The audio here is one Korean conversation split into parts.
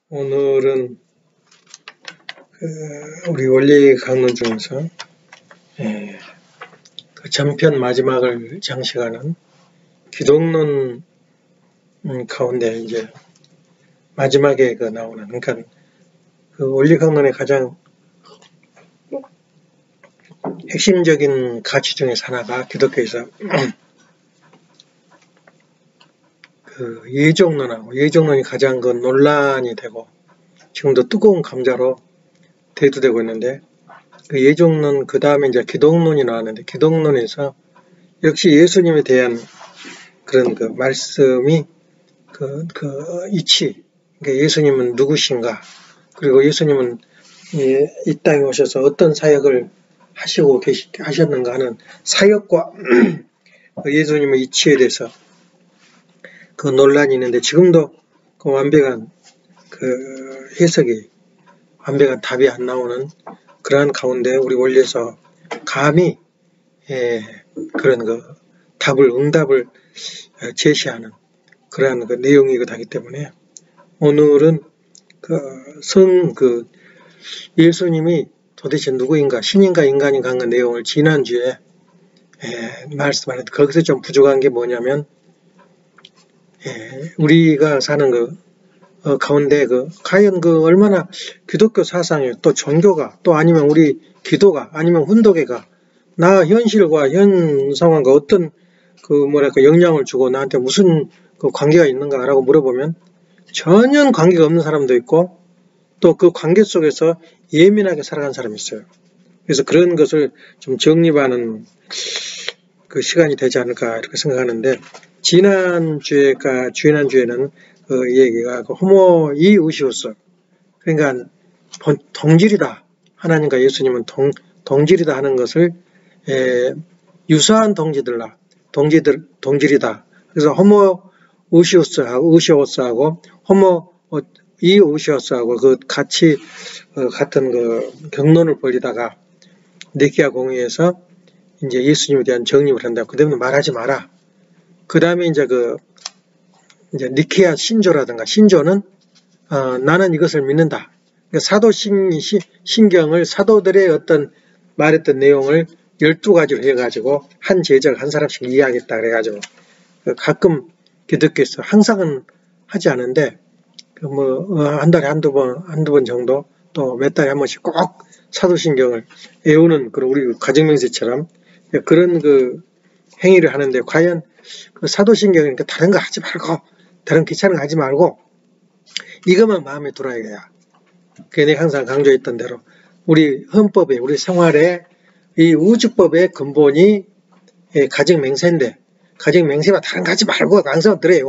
오늘은 우리 원리 강론 중에서 그 전편 마지막을 장식하는 기독론 가운데 이제 마지막에 나오는, 그러니까 그 원리 강론의 가장 핵심적인 가치 중에서 하나가 기독교에서 그 예종론이 가장 그 논란이 되고 지금도 뜨거운 감자로 대두되고 있는데, 그 예종론 그 다음에 이제 기독론이 나왔는데, 기독론에서 역시 예수님에 대한 그런 그 말씀이 그 이치, 그러니까 예수님은 누구신가, 그리고 예수님은 이 땅에 오셔서 어떤 사역을 하셨는가 하는 사역과 그 예수님의 이치에 대해서 그 논란이 있는데, 지금도 그 완벽한 그 해석이, 완벽한 답이 안 나오는 그러한 가운데 우리 원리에서 감히 그런 그 응답을 제시하는 그러한 그 내용이기도 하기 때문에, 오늘은 예수님이 도대체 누구인가, 신인가 인간인가 하는 내용을 지난주에 말씀하는데, 거기서 좀 부족한 게 뭐냐면, 우리가 사는 가운데 과연 얼마나 기독교 사상에 또 종교가, 또 아니면 우리 기도가, 아니면 훈독회가 나 현실과 현 상황과 어떤 영향을 주고 나한테 무슨 관계가 있는가라고 물어보면 전혀 관계가 없는 사람도 있고, 또 그 관계 속에서 예민하게 살아간 사람이 있어요. 그래서 그런 것을 좀 정립하는 그 시간이 되지 않을까 이렇게 생각하는데, 지난주에는 그 얘기가 호모 이우시우스, 그러니까 동질이다, 하나님과 예수님은 동질이다 하는 것을 유사한 동질이다. 그래서 호모 우시우스하고 호모 이우시우스하고 같이 같은 경론을 벌이다가 니케아 공의에서 이제 예수님에 대한 정립을 한다. 그 때문에 말하지 마라. 그 다음에 이제 니케아 신조는 나는 이것을 믿는다. 사도신경을 사도들의 말했던 내용을 12가지로 해가지고 한 제자가 한 사람씩 이해하겠다 그래가지고, 가끔 기독교에서 항상은 하지 않은데 한 달에 한두 번 정도, 또 몇 달에 한 번씩 꼭 사도신경을 외우는 그런 우리 가정명세처럼 그런 행위를 하는데, 과연 사도신경이니까 다른 거 하지 말고, 다른 귀찮은 거 하지 말고 이것만 마음에 들어야 해요. 내가 항상 강조했던 대로 우리 헌법에, 우리 생활에 이 우주법의 근본이 가정맹세인데, 가정맹세만 다른 거 하지 말고 항상 들어야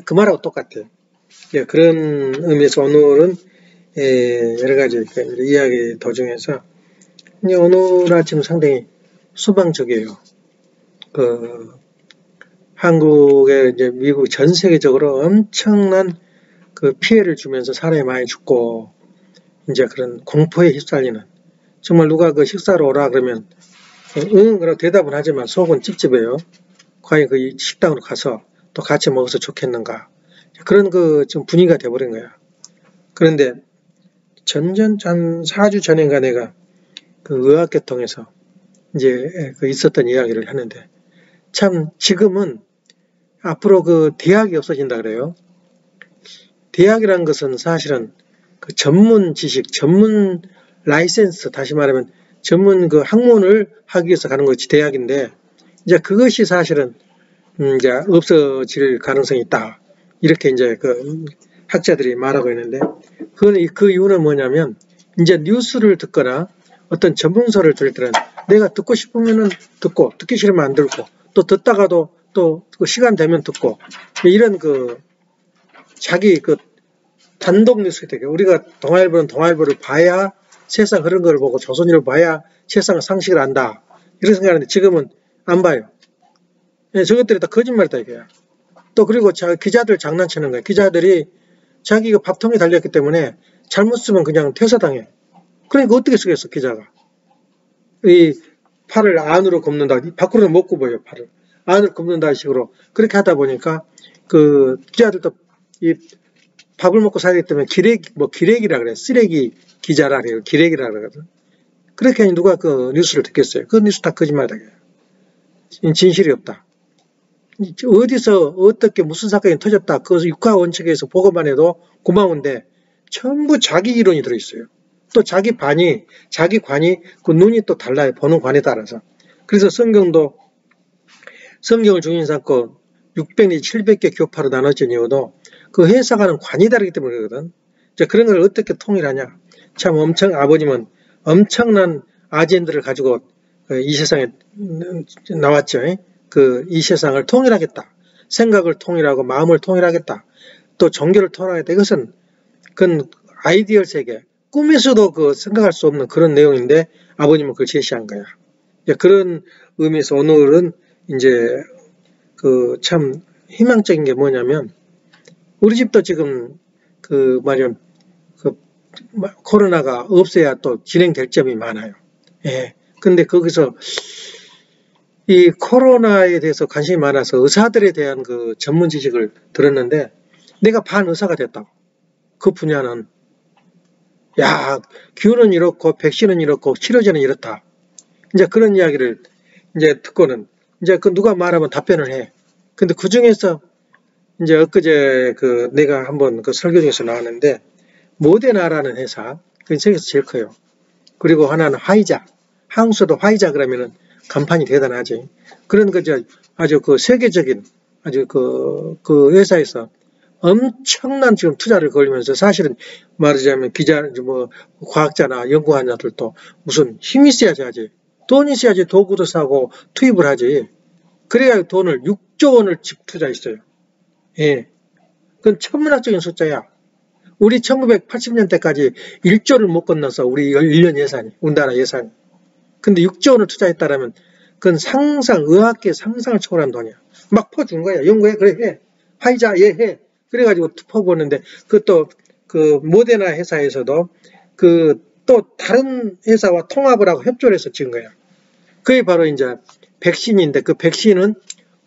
그 말하고 똑같아요. 그런 의미에서 오늘은 여러 가지 이야기 도중에서 오늘 아침 상당히 수방적이에요. 한국에 이제 미국 전 세계적으로 엄청난 피해를 주면서 사람이 많이 죽고, 이제 그런 공포에 휩쓸리는, 정말 누가 식사로 오라 그러면 그라고 대답은 하지만 속은 찝찝해요. 과연 식당으로 가서 또 같이 먹어서 좋겠는가, 그런 좀 분위기가 돼버린 거야. 그런데 한 4주 전인가 내가 의학계통에서 이제 있었던 이야기를 하는데, 참 지금은 앞으로 대학이 없어진다 그래요. 대학이라는 것은 사실은 전문 지식, 전문 라이센스, 다시 말하면 전문 학문을 하기 위해서 가는 것이 대학인데, 이제 그것이 사실은 이제 없어질 가능성이 있다, 이렇게 이제 학자들이 말하고 있는데, 그 이유는 뭐냐면, 이제 뉴스를 듣거나 어떤 전문서를 들을 때는 내가 듣고 싶으면은 듣고, 듣기 싫으면 안 듣고, 또 듣다가도 또 시간 되면 듣고, 이런 자기 단독 뉴스 되게, 우리가 동아일보는 동아일보를 봐야 세상 그런 걸 보고, 조선일보 봐야 세상 상식을 안다, 이런 생각하는데, 지금은 안 봐요. 저것들이 다 거짓말이다 이거야. 또 그리고 기자들 장난치는 거야. 기자들이 자기가 밥통에 달렸기 때문에 잘못 쓰면 그냥 퇴사당해. 그러니까 어떻게 쓰겠어, 기자가. 이 팔을 안으로 굽는다, 밖으로는 못 굽어요, 팔을 안으로 굽는다 식으로 그렇게 하다 보니까 기자들도 이 밥을 먹고 살기 때문에 기레기라 그래. 쓰레기 기자라 그래요. 기레기라 그러거든. 그렇게 하니 누가 그 뉴스를 듣겠어요. 그 뉴스 다 거짓말이다. 진실이 없다. 어디서 어떻게 무슨 사건이 터졌다. 그것을 육하원칙에서 보고만 해도 고마운데 전부 자기 이론이 들어있어요. 또 자기 관이 그 눈이 또 달라요. 보는 관에 따라서. 그래서 성경을 중심 삼고 600 내지 700개 교파로 나눠진 이유도 그 해석하는 관이 다르기 때문에 그러거든. 그런 걸 어떻게 통일하냐. 참 아버님은 엄청난 아젠드를 가지고 이 세상에 나왔죠. 이 세상을 통일하겠다. 생각을 통일하고 마음을 통일하겠다. 또 종교를 통일하겠다. 이것은 그건 아이디얼 세계. 꿈에서도 생각할 수 없는 그런 내용인데 아버님은 그걸 제시한 거야. 그런 의미에서 오늘은 이제 참 희망적인 게 뭐냐면 우리 집도 지금 코로나가 없어야 또 진행될 점이 많아요. 예. 근데 거기서 이 코로나에 대해서 관심이 많아서 의사들에 대한 그 전문 지식을 들었는데 내가 반의사가 됐다고. 그 분야는 기후는 이렇고 백신은 이렇고 치료제는 이렇다. 이제 그런 이야기를 이제 듣고는 이제 누가 말하면 답변을 해. 근데 그 중에서 이제 엊그제 내가 한번 설교 중에서 나왔는데 모데나라는 회사, 그 세계에서 제일 커요. 그리고 하나는 화이자, 한국에서도 화이자 그러면은 간판이 대단하지. 그런 아주 세계적인 아주 그 회사에서 엄청난 지금 투자를 걸리면서 사실은 말하자면 과학자나 연구하자들도 무슨 힘이 있어야지 하지. 돈이 있어야지 도구도 사고 투입을 하지. 그래야 돈을 6조 원을 투자했어요. 예. 그건 천문학적인 숫자야. 우리 1980년대까지 1조를 못 건너서 우리 1년 예산이, 우리나라 예산이. 근데 6조 원을 투자했다라면 그건 의학계 상상을 초월한 돈이야. 막 퍼준 거야. 연구해, 그래, 해. 화이자, 해. 그래가지고 퍼보는데, 그것도 모데나 회사에서도 또 다른 회사와 통합을 하고 협조를 해서 찍은 거야. 그게 바로 이제 백신인데 그 백신은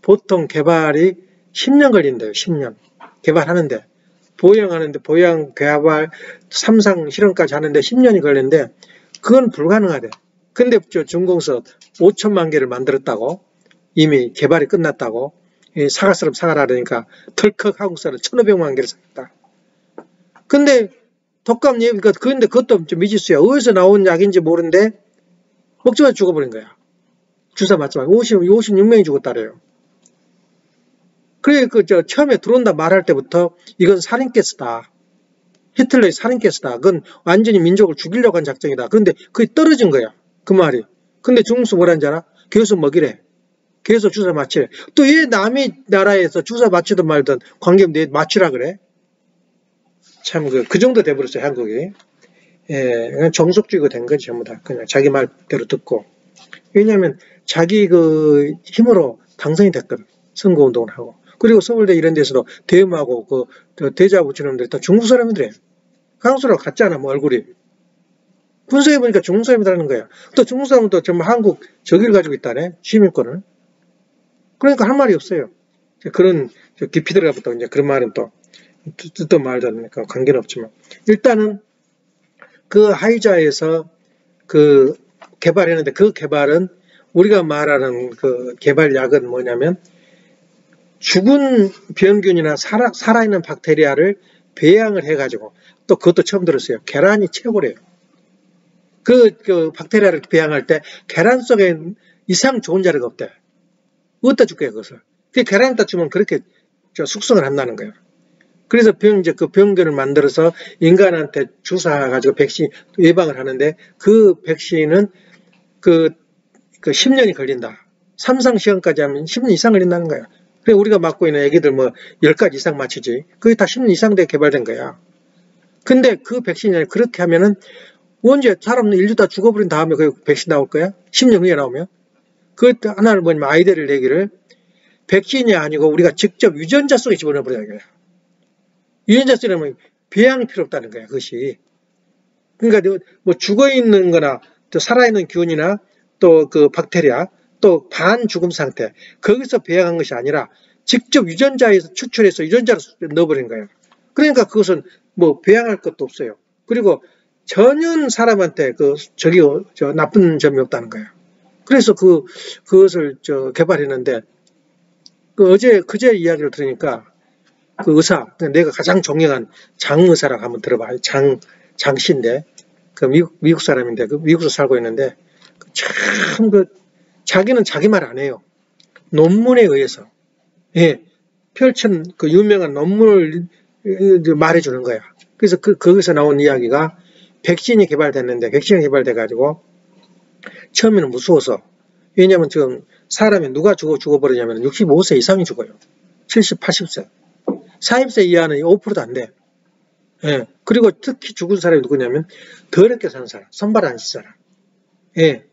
보통 개발이 10년 걸린대요. 10년. 개발하는데. 보양 개발 3상 실험까지 하는데 10년이 걸리는데 그건 불가능하대. 근데 중공서 5천만 개를 만들었다고 이미 개발이 끝났다고 사과스럽 사과라 그러니까 덜컥 한국사를 1,500만 개를 샀다. 근데 독감 예비가 그런데 그것도 좀 미지수야. 어디서 나온 약인지 모르는데 먹자마자 죽어버린 거야. 주사 맞자마자 56명이 죽었다래요. 그래 처음에 들어온다 말할 때부터 이건 살인가스다. 히틀러의 살인가스다. 그건 완전히 민족을 죽이려고 한 작정이다. 그런데 그게 떨어진 거야. 그 말이. 근데 중국에서 뭐라는 줄 알아? 계속 먹이래. 계속 주사 맞히래. 또 왜 남의 나라에서 주사 맞히든 말든 관계없는데 맞추라 그래? 참 그 정도 돼버렸어요. 한국이. 예, 그냥 정석주의가 된 거지 전부 다. 그냥 자기 말대로 듣고. 왜냐하면 자기 힘으로 당선이 됐거든. 선거운동을 하고. 그리고 서울대 이런 데서도 대음하고 대자 붙이는 놈들이 다 중국 사람들이에요. 한국 사람 같잖아, 얼굴이. 분석해 보니까 중국 사람이라는 거야. 또 중국 사람도 정말 한국 저기를 가지고 있다네, 시민권을. 그러니까 할 말이 없어요. 그런 깊이 들어가부터 이제 그런 말은 또 듣던 말도 않으니까 관계는 없지만 일단은 그 화이자에서 개발했는데 그 개발은 우리가 말하는 개발약은 뭐냐면 죽은 병균이나 살아있는 박테리아를 배양을 해가지고 또 그것도 처음 들었어요. 계란이 최고래요. 그 박테리아를 배양할 때 계란 속에 이상 좋은 자리가 없대. 어디다 줄게요, 그것을. 그 계란에다 주면 그렇게 숙성을 한다는 거예요. 그래서 그 병균을 만들어서 인간한테 주사해가지고 백신 예방을 하는데 그 백신은 10년이 걸린다. 3상 시험까지 하면 10년 이상 걸린다는 거야. 그래 우리가 맞고 있는 애기들 10가지 이상 맞추지. 그게 다 10년 이상 돼 개발된 거야. 근데 그 백신이 그렇게 하면은 언제 인류 다 죽어버린 다음에 그 백신 나올 거야? 10년 후에 나오면? 그것도 하나는 뭐냐면 아이디어를 내기를 백신이 아니고 우리가 직접 유전자 속에 집어넣어버리는 거야. 유전자 속에는 배양이 필요 없다는 거야, 그것이. 그러니까 죽어있는 거나 또 살아있는 균이나 또 그 박테리아 또 반죽음 상태 거기서 배양한 것이 아니라 직접 유전자에서 추출해서 유전자로 넣어버린 거예요. 그러니까 그것은 뭐 배양할 것도 없어요. 그리고 전혀 사람한테 저 나쁜 점이 없다는 거예요. 그래서 그것을 개발했는데, 그제 이야기를 들으니까 그 의사, 내가 가장 존경한 장 의사라고 한번 들어봐요. 장씨인데, 미국 사람인데, 미국에서 살고 있는데, 참 자기는 자기 말 안 해요. 논문에 의해서, 예, 펼친 유명한 논문을 말해주는 거야. 그래서 거기서 나온 이야기가 백신이 개발됐는데, 백신이 개발돼가지고, 처음에는 무서워서, 왜냐면 지금 사람이 누가 죽어버리냐면 65세 이상이 죽어요. 70, 80세. 40세 이하는 5%도 안 돼. 예. 그리고 특히 죽은 사람이 누구냐면 더럽게 사는 사람, 손발 안 씻은 사람. 예.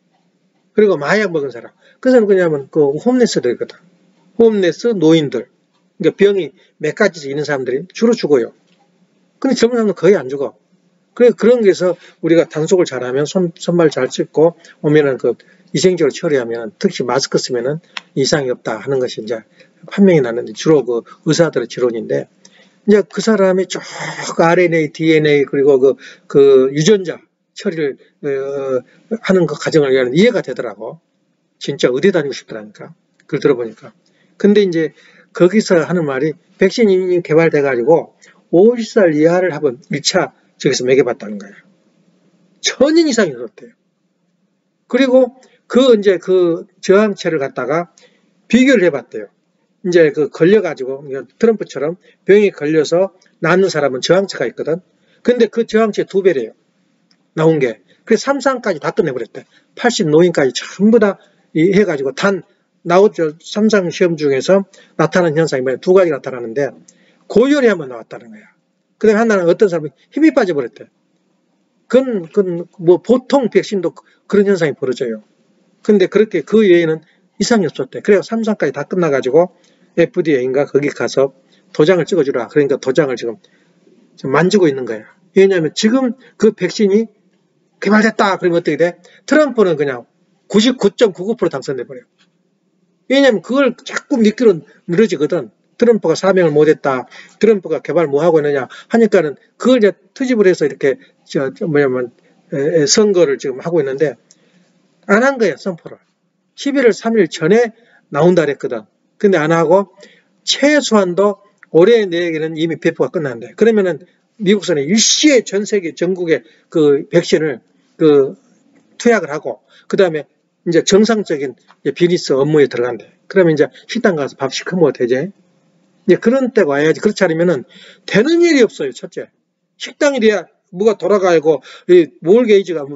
그리고 마약 먹은 사람. 그 사람 그냐면 홈레스들이거든. 홈레스, 노인들. 그러니까 병이 몇 가지 있는 사람들이 주로 죽어요. 근데 젊은 사람은 거의 안 죽어. 그런 게서 우리가 단속을 잘하면 손발 잘 씻고 오면은 위생적으로 처리하면 특히 마스크 쓰면은 이상이 없다 하는 것이 이제 판명이 났는데 주로 의사들의 지론인데 이제 그 사람이 쭉 RNA, DNA 그리고 유전자 처리를 하는 그 과정을 위한 이해가 되더라고. 진짜 의대 다니고 싶더라니까. 그걸 들어보니까. 근데 이제 거기서 하는 말이 백신이 개발돼 가지고 50살 이하를 한번 1차 저기서 먹여봤다는 거예요. 1000인 이상이 그렇대요. 그리고 이제 저항체를 갖다가 비교를 해봤대요. 이제 걸려가지고, 트럼프처럼 병에 걸려서 낫는 사람은 저항체가 있거든. 근데 그 저항체 2배래요. 나온 게. 그래서 3상까지 다 끝내버렸대. 80 노인까지 전부 다 해가지고 나오죠. 3상 시험 중에서 나타나는 현상이 뭐냐. 2가지 나타나는데, 고열이 한번 나왔다는 거야. 그 다음에 하나는 어떤 사람이 힘이 빠져버렸대. 뭐 보통 백신도 그런 현상이 벌어져요. 근데 그렇게 그 외에는 이상이 없었대. 그래서 3상까지 다 끝나가지고 FDA인가 거기 가서 도장을 찍어주라. 그러니까 도장을 지금 만지고 있는 거야. 왜냐하면 지금 그 백신이 개발됐다. 그러면 어떻게 돼? 트럼프는 그냥 99.99% 당선돼버려. 왜냐하면 그걸 자꾸 믿기로 늘어지거든. 트럼프가 사명을 못했다. 트럼프가 개발 뭐하고 있느냐 하니까는 그걸 이제 투집을 해서 이렇게 선거를 지금 하고 있는데 안 한 거야, 선포를. 11월 3일 전에 나온다 그랬거든. 근데 안 하고 최소한도 올해 내에는 이미 배포가 끝났는데 그러면은 미국에서는 일시에 전 세계 전국에 백신을 투약을 하고 그 다음에 이제 정상적인 비즈니스 업무에 들어간대. 그러면 이제 식당 가서 밥 시켜 먹어도 되지. 이제 그런 때가 와야지. 그렇지 않으면은 되는 일이 없어요. 첫째. 식당이 돼야 뭐가 돌아가고 몰게이지가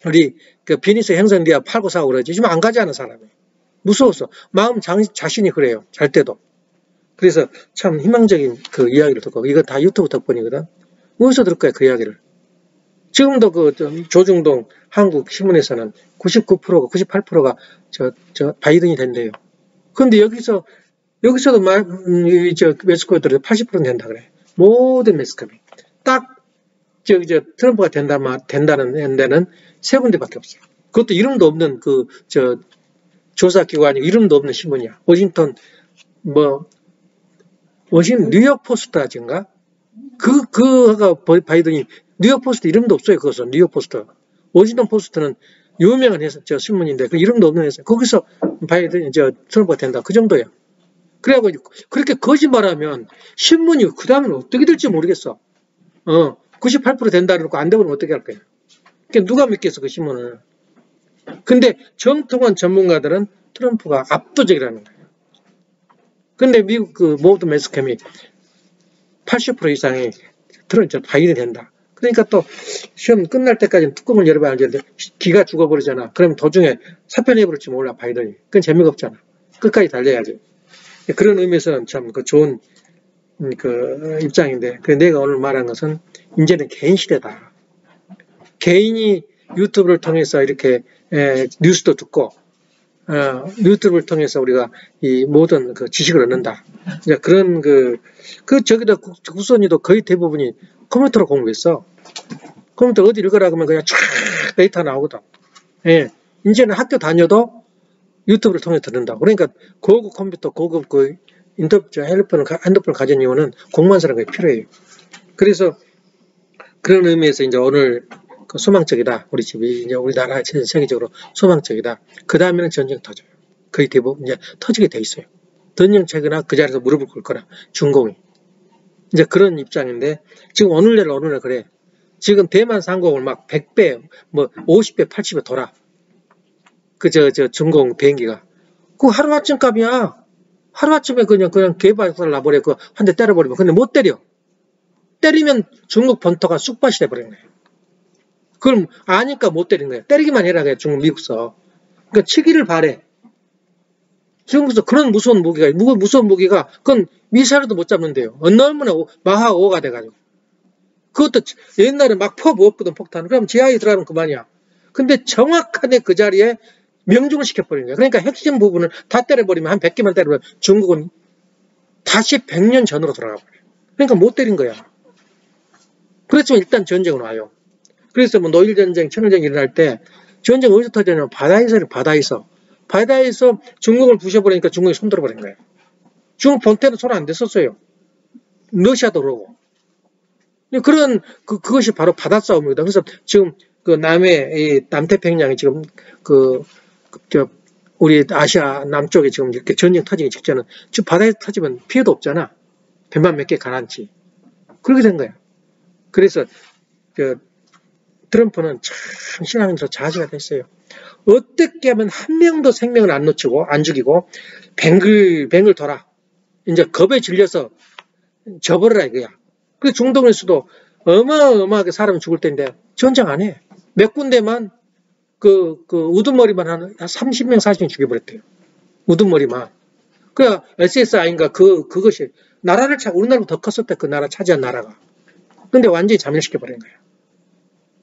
우리 비즈니스 형성돼야 팔고 사고 그러지. 지금 안 가지 않은 사람이. 무서워서. 마음 자신이 그래요. 잘 때도. 그래서 참 희망적인 이야기를 듣고 이거 다 유튜브 덕분이거든. 어디서 들을 거야 그 이야기를. 지금도 조중동 한국 신문에서는 99%가 98%가 바이든이 된대요. 그런데 여기서도 매스컴들이 80%는 된다 그래. 모든 매스컴이. 딱 트럼프가 된다는 데는 3군데밖에 없어요. 그것도 이름도 없는 조사기관이 이름도 없는 신문이야. 뉴욕 포스트라든가 그가 바이든이 뉴욕 포스트 이름도 없어요. 그것은 뉴욕 포스트. 워싱턴 포스트는 유명한 회사 신문인데 그 이름도 없는 회사. 거기서 바이든이 트럼프가 된다. 그 정도야. 그래가지고 그렇게 거짓말하면 신문이 그 다음에는 어떻게 될지 모르겠어. 98% 된다 그러고 안 되고 어떻게 할 거야. 그러니까 누가 믿겠어 그 신문을. 근데 정통한 전문가들은 트럼프가 압도적이라는 거예요. 근데 미국 모든 매스컴이 80% 이상이 바이든이 된다. 그러니까 또 시험 끝날 때까지는 뚜껑을 열어봐야 되는데 기가 죽어버리잖아. 그러면 도중에 사표 내버릴지 몰라 바이든이. 그건 재미가 없잖아. 끝까지 달려야지. 그런 의미에서는 참 좋은 입장인데 내가 오늘 말한 것은 이제는 개인 시대다. 개인이 유튜브를 통해서 이렇게 뉴스도 듣고 유튜브를 통해서 우리가 이 모든 지식을 얻는다. 이제 그런 저기다 국선이도 거의 대부분이 컴퓨터로 공부했어. 컴퓨터 어디 읽으라 그러면 그냥 쫙 데이터 나오거든. 예. 이제는 학교 다녀도 유튜브를 통해 듣는다. 그러니까 고급 컴퓨터, 고급 핸드폰을 가진 이유는 공무원사라는 게 필요해요. 그래서 그런 의미에서 이제 오늘 그 소망적이다. 우리 집이 이제 우리나라 전 세계적으로 소망적이다. 그 다음에는 전쟁 터져요. 거의 대부분 이제 터지게 돼 있어요. 전쟁 터거나 그 자리에서 무릎을 꿇거나 중공이. 이제 그런 입장인데 지금 어느 날 그래. 지금 대만 상공을 막 100배, 뭐 50배, 80배 돌아. 중공 비행기가. 그거 하루아침 값이야. 하루아침에 그냥 개발사를 놔버려. 그 한 대 때려버리면. 근데 못 때려. 때리면 중국 본토가 쑥밭이 돼버리는 거예요. 그럼 아니까 못 때리는 거예요. 때리기만 해라. 그래, 중국, 미국서. 그러니까 치기를 바래. 중국에서 그런 무서운 무기가, 그건 미사일도 못 잡는데요. 얼마나 마하 5가 돼가지고. 그것도 옛날에 막 퍼부었거든, 폭탄. 그럼 지하에 들어가면 그만이야. 근데 정확하게 그 자리에 명중을 시켜버리는 거야. 그러니까 핵심 부분을 다 때려버리면, 한 100개만 때려버리면 중국은 다시 100년 전으로 돌아가 버려요. 그러니까 못 때린 거야. 그렇지만 일단 전쟁은 와요. 그래서 뭐 노일전쟁, 청일전쟁 일어날 때 전쟁 어디서 터지냐면 바다에서 중국을 부셔버리니까 중국이 손들어버린 거예요. 중국 본태는 손 안 댔었어요. 러시아도 그러고. 그것이 바로 바다싸움입니다. 그래서 지금 그 남태평양에 지금 우리 아시아 남쪽에 지금 이렇게 전쟁 터지기 직전은 지금 바다에서 터지면 피해도 없잖아. 배만 몇 개 가라앉지. 그렇게 된 거야. 그래서 트럼프는 참 신앙에서 자세가 됐어요. 어떻게 하면 한 명도 생명을 안 놓치고 안 죽이고 뱅글 돌아. 이제 겁에 질려서 져버려라 이거야. 그 중동에서도 어마어마하게 사람 죽을 텐데 전쟁 안 해. 몇 군데만 우두머리만 한 30명 40명 죽여버렸대요. 우두머리만. 그 SSI인가 그것이 나라를 우리나라보다 더 컸었대. 그 나라 차지한 나라가. 근데 완전히 자멸시켜버린 거야.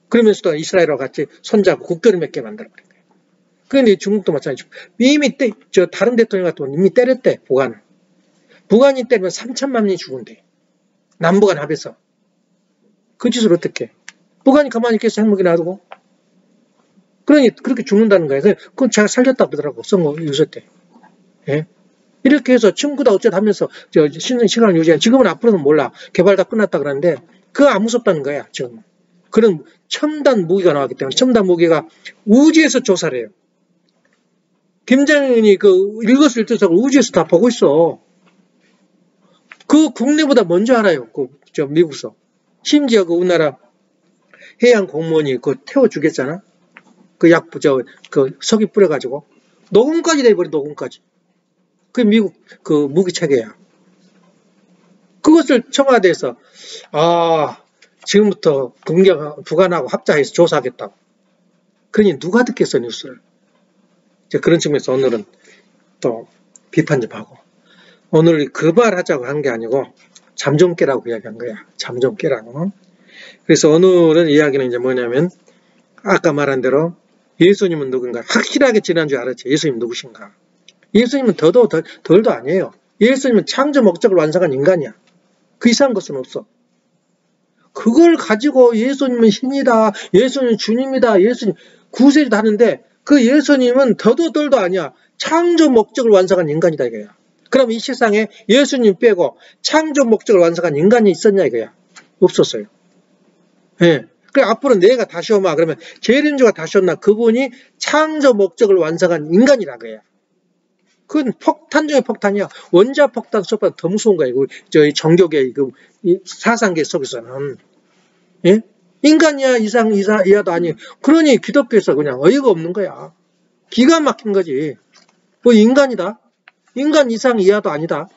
그러면서도 이스라엘과 같이 손잡고 국교를 몇 개 만들어버린 거야. 그런데 중국도 마찬가지고 이미 다른 대통령 같은 건 이미 때렸대. 북한이 때리면 3천만 명이 죽은대. 남북한 합해서. 그 짓을 어떻게 해? 북한이 가만히 있겠어. 핵무기 놔두고. 그러니 그렇게 죽는다는 거예요. 그건 제가 살렸다 그러더라고. 선거 유세 때. 예? 이렇게 해서 친구다 어쩌다 하면서 시간을 유지한. 지금은 앞으로는 몰라. 개발 다 끝났다 그러는데 그거 안 무섭다는 거야. 지금. 그런 첨단 무기가 나왔기 때문에 첨단 무기가 우주에서 조사를 해요. 김정은이 일거수일투족을 우주에서 다 보고 있어. 그 국내보다 먼저 알아요. 미국서. 심지어 우리나라 해양 공무원이 태워 주겠잖아. 석유 뿌려가지고 녹음까지 돼버려. 녹음까지. 그 미국 무기 체계야. 그것을 청와대에서 지금부터 북한하고 합작해서 조사하겠다고. 그러니 누가 듣겠어 뉴스를. 그런 측면에서 오늘은 또 비판 좀 하고. 오늘 그 말 하자고 한 게 아니고 잠 좀 깨라고 이야기한 거야. 잠 좀 깨라고. 그래서 오늘은 이야기는 이제 뭐냐면 아까 말한 대로 예수님은 누군가. 확실하게 지난주에 알았지. 예수님 누구신가. 예수님은 덜도 아니에요. 예수님은 창조 목적을 완성한 인간이야. 그 이상한 것은 없어. 그걸 가지고 예수님은 신이다. 예수님은 주님이다. 예수님 구세주다 하는데 그 예수님은 덜도 아니야. 창조 목적을 완성한 인간이다 이거야. 그럼 이 세상에 예수님 빼고 창조 목적을 완성한 인간이 있었냐 이거야. 없었어요. 예. 그래 앞으로 내가 다시 오마 그러면 재림주가 다시 온나 그분이 창조 목적을 완성한 인간이라 그래요. 그건 폭탄 중에 폭탄이야. 원자 폭탄 속보다 더 무서운 거야. 저희 정교계 사상계 속에서는. 예? 인간이야 이하도 아니에요. 그러니 기독교에서 그냥 어이가 없는 거야. 기가 막힌 거지. 뭐 인간이다. 인간 이상 이하도 아니다.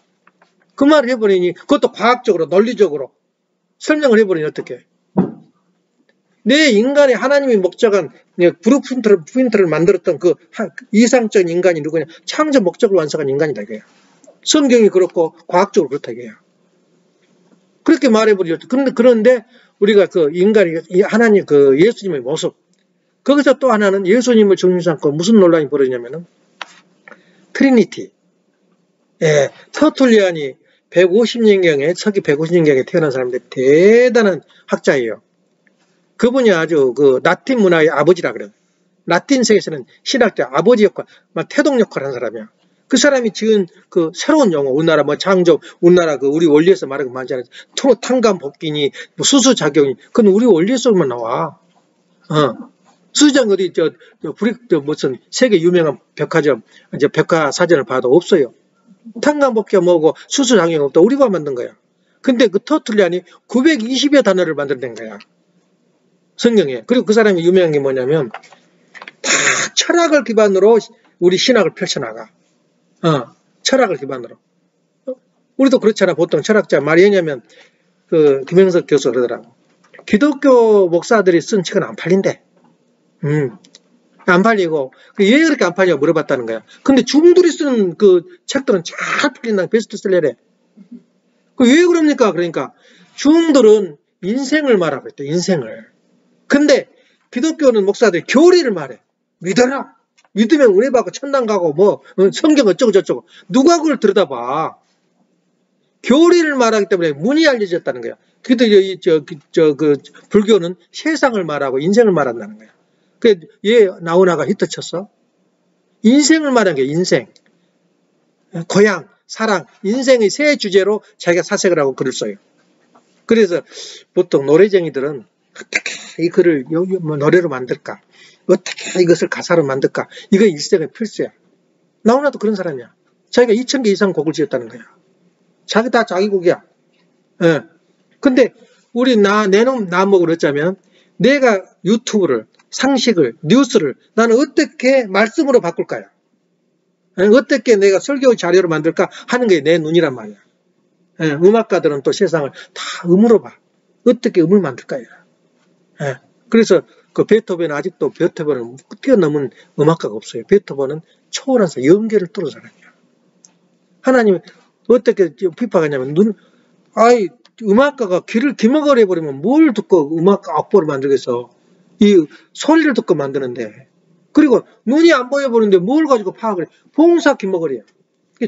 그 말을 해버리니 그것도 과학적으로 논리적으로 설명을 해버리니 어떡해. 내 인간의 하나님이 목적한 브루프린트를 만들었던 그 이상적인 인간이 누구냐. 창조 목적을 완성한 인간이다 이거야. 성경이 그렇고 과학적으로 그렇다 이거야. 그렇게 말해버리죠. 그런데 우리가 하나님 예수님의 모습. 거기서 또 하나는 예수님을 중심 삼고 무슨 논란이 벌어지냐면은 트리니티. 예, 터툴리안이 150년경에 서기 150년경에 태어난 사람인데 대단한 학자예요. 그분이 아주 라틴 문화의 아버지라 그래요. 라틴 세계에서는 신학자 아버지 역할, 태동 역할을 한 사람이야. 그 사람이 지은 그 새로운 용어, 우리나라 뭐 창조, 우리나라 그 우리 원리에서 말하는 거 많잖아요. 탄감 복귀니, 뭐 수수작용이, 그건 우리 원리에서만 나와. 수수작용 어디 무슨 세계 유명한 백화점, 이제 백화사전을 봐도 없어요. 탄감 복귀가 뭐고 수수작용이 없다. 우리가 만든 거야. 근데 그 터툴리안이 920여 단어를 만들어낸 거야. 성경에. 그리고 그 사람이 유명한 게 뭐냐면 다 철학을 기반으로 우리 신학을 펼쳐나가. 철학을 기반으로. 우리도 그렇잖아. 보통 철학자 말이 왜냐면 그 김영석 교수가 그러더라고. 기독교 목사들이 쓴 책은 안 팔린대. 안 팔리고 왜 그렇게 안 팔냐고 물어봤다는 거야. 근데 중들이 쓰는 그 책들은 잘 팔린다. 베스트셀러래. 왜 그럽니까? 그러니까 중들은 인생을 말하고 있대. 인생을. 근데 기독교는 목사들이 교리를 말해. 믿어라. 믿으면 은혜 받고 천당 가고 뭐 성경 어쩌고 저쩌고. 누가 그걸 들여다봐. 교리를 말하기 때문에 문이 알려졌다는 거야. 그래도 그 불교는 세상을 말하고 인생을 말한다는 거야. 얘 나훈아가 히트 쳤어. 인생을 말하는 게 인생. 고향, 사랑, 인생의 세 주제로 자기가 사색을 하고 글을 써요. 그래서 보통 노래쟁이들은 어떻게 이 글을 노래로 만들까? 어떻게 이것을 가사로 만들까? 이거 일생의 필수야. 나훈아도 그런 사람이야. 자기가 2000개 이상 곡을 지었다는 거야. 자기 다 자기 곡이야. 예. 근데 우리 내놈 나먹을 어쩌면 내가 유튜브를, 상식을, 뉴스를 나는 어떻게 말씀으로 바꿀까요? 어떻게 내가 설교 자료로 만들까 하는 게 내 눈이란 말이야. 예. 음악가들은 또 세상을 다 음으로 봐. 어떻게 음을 만들까요? 예. 그래서 그 베토벤은 아직도 베토벤은 뛰어넘은 음악가가 없어요. 베토벤은 초월한 사람, 연계를 뚫은 사람이야. 하나님 어떻게 비판하냐면 음악가가 귀를 기먹으려 해버리면 뭘 듣고 음악가 악보를 만들겠어. 이 소리를 듣고 만드는데. 그리고 눈이 안 보여보는데 뭘 가지고 파악을 해. 봉사 기먹으려.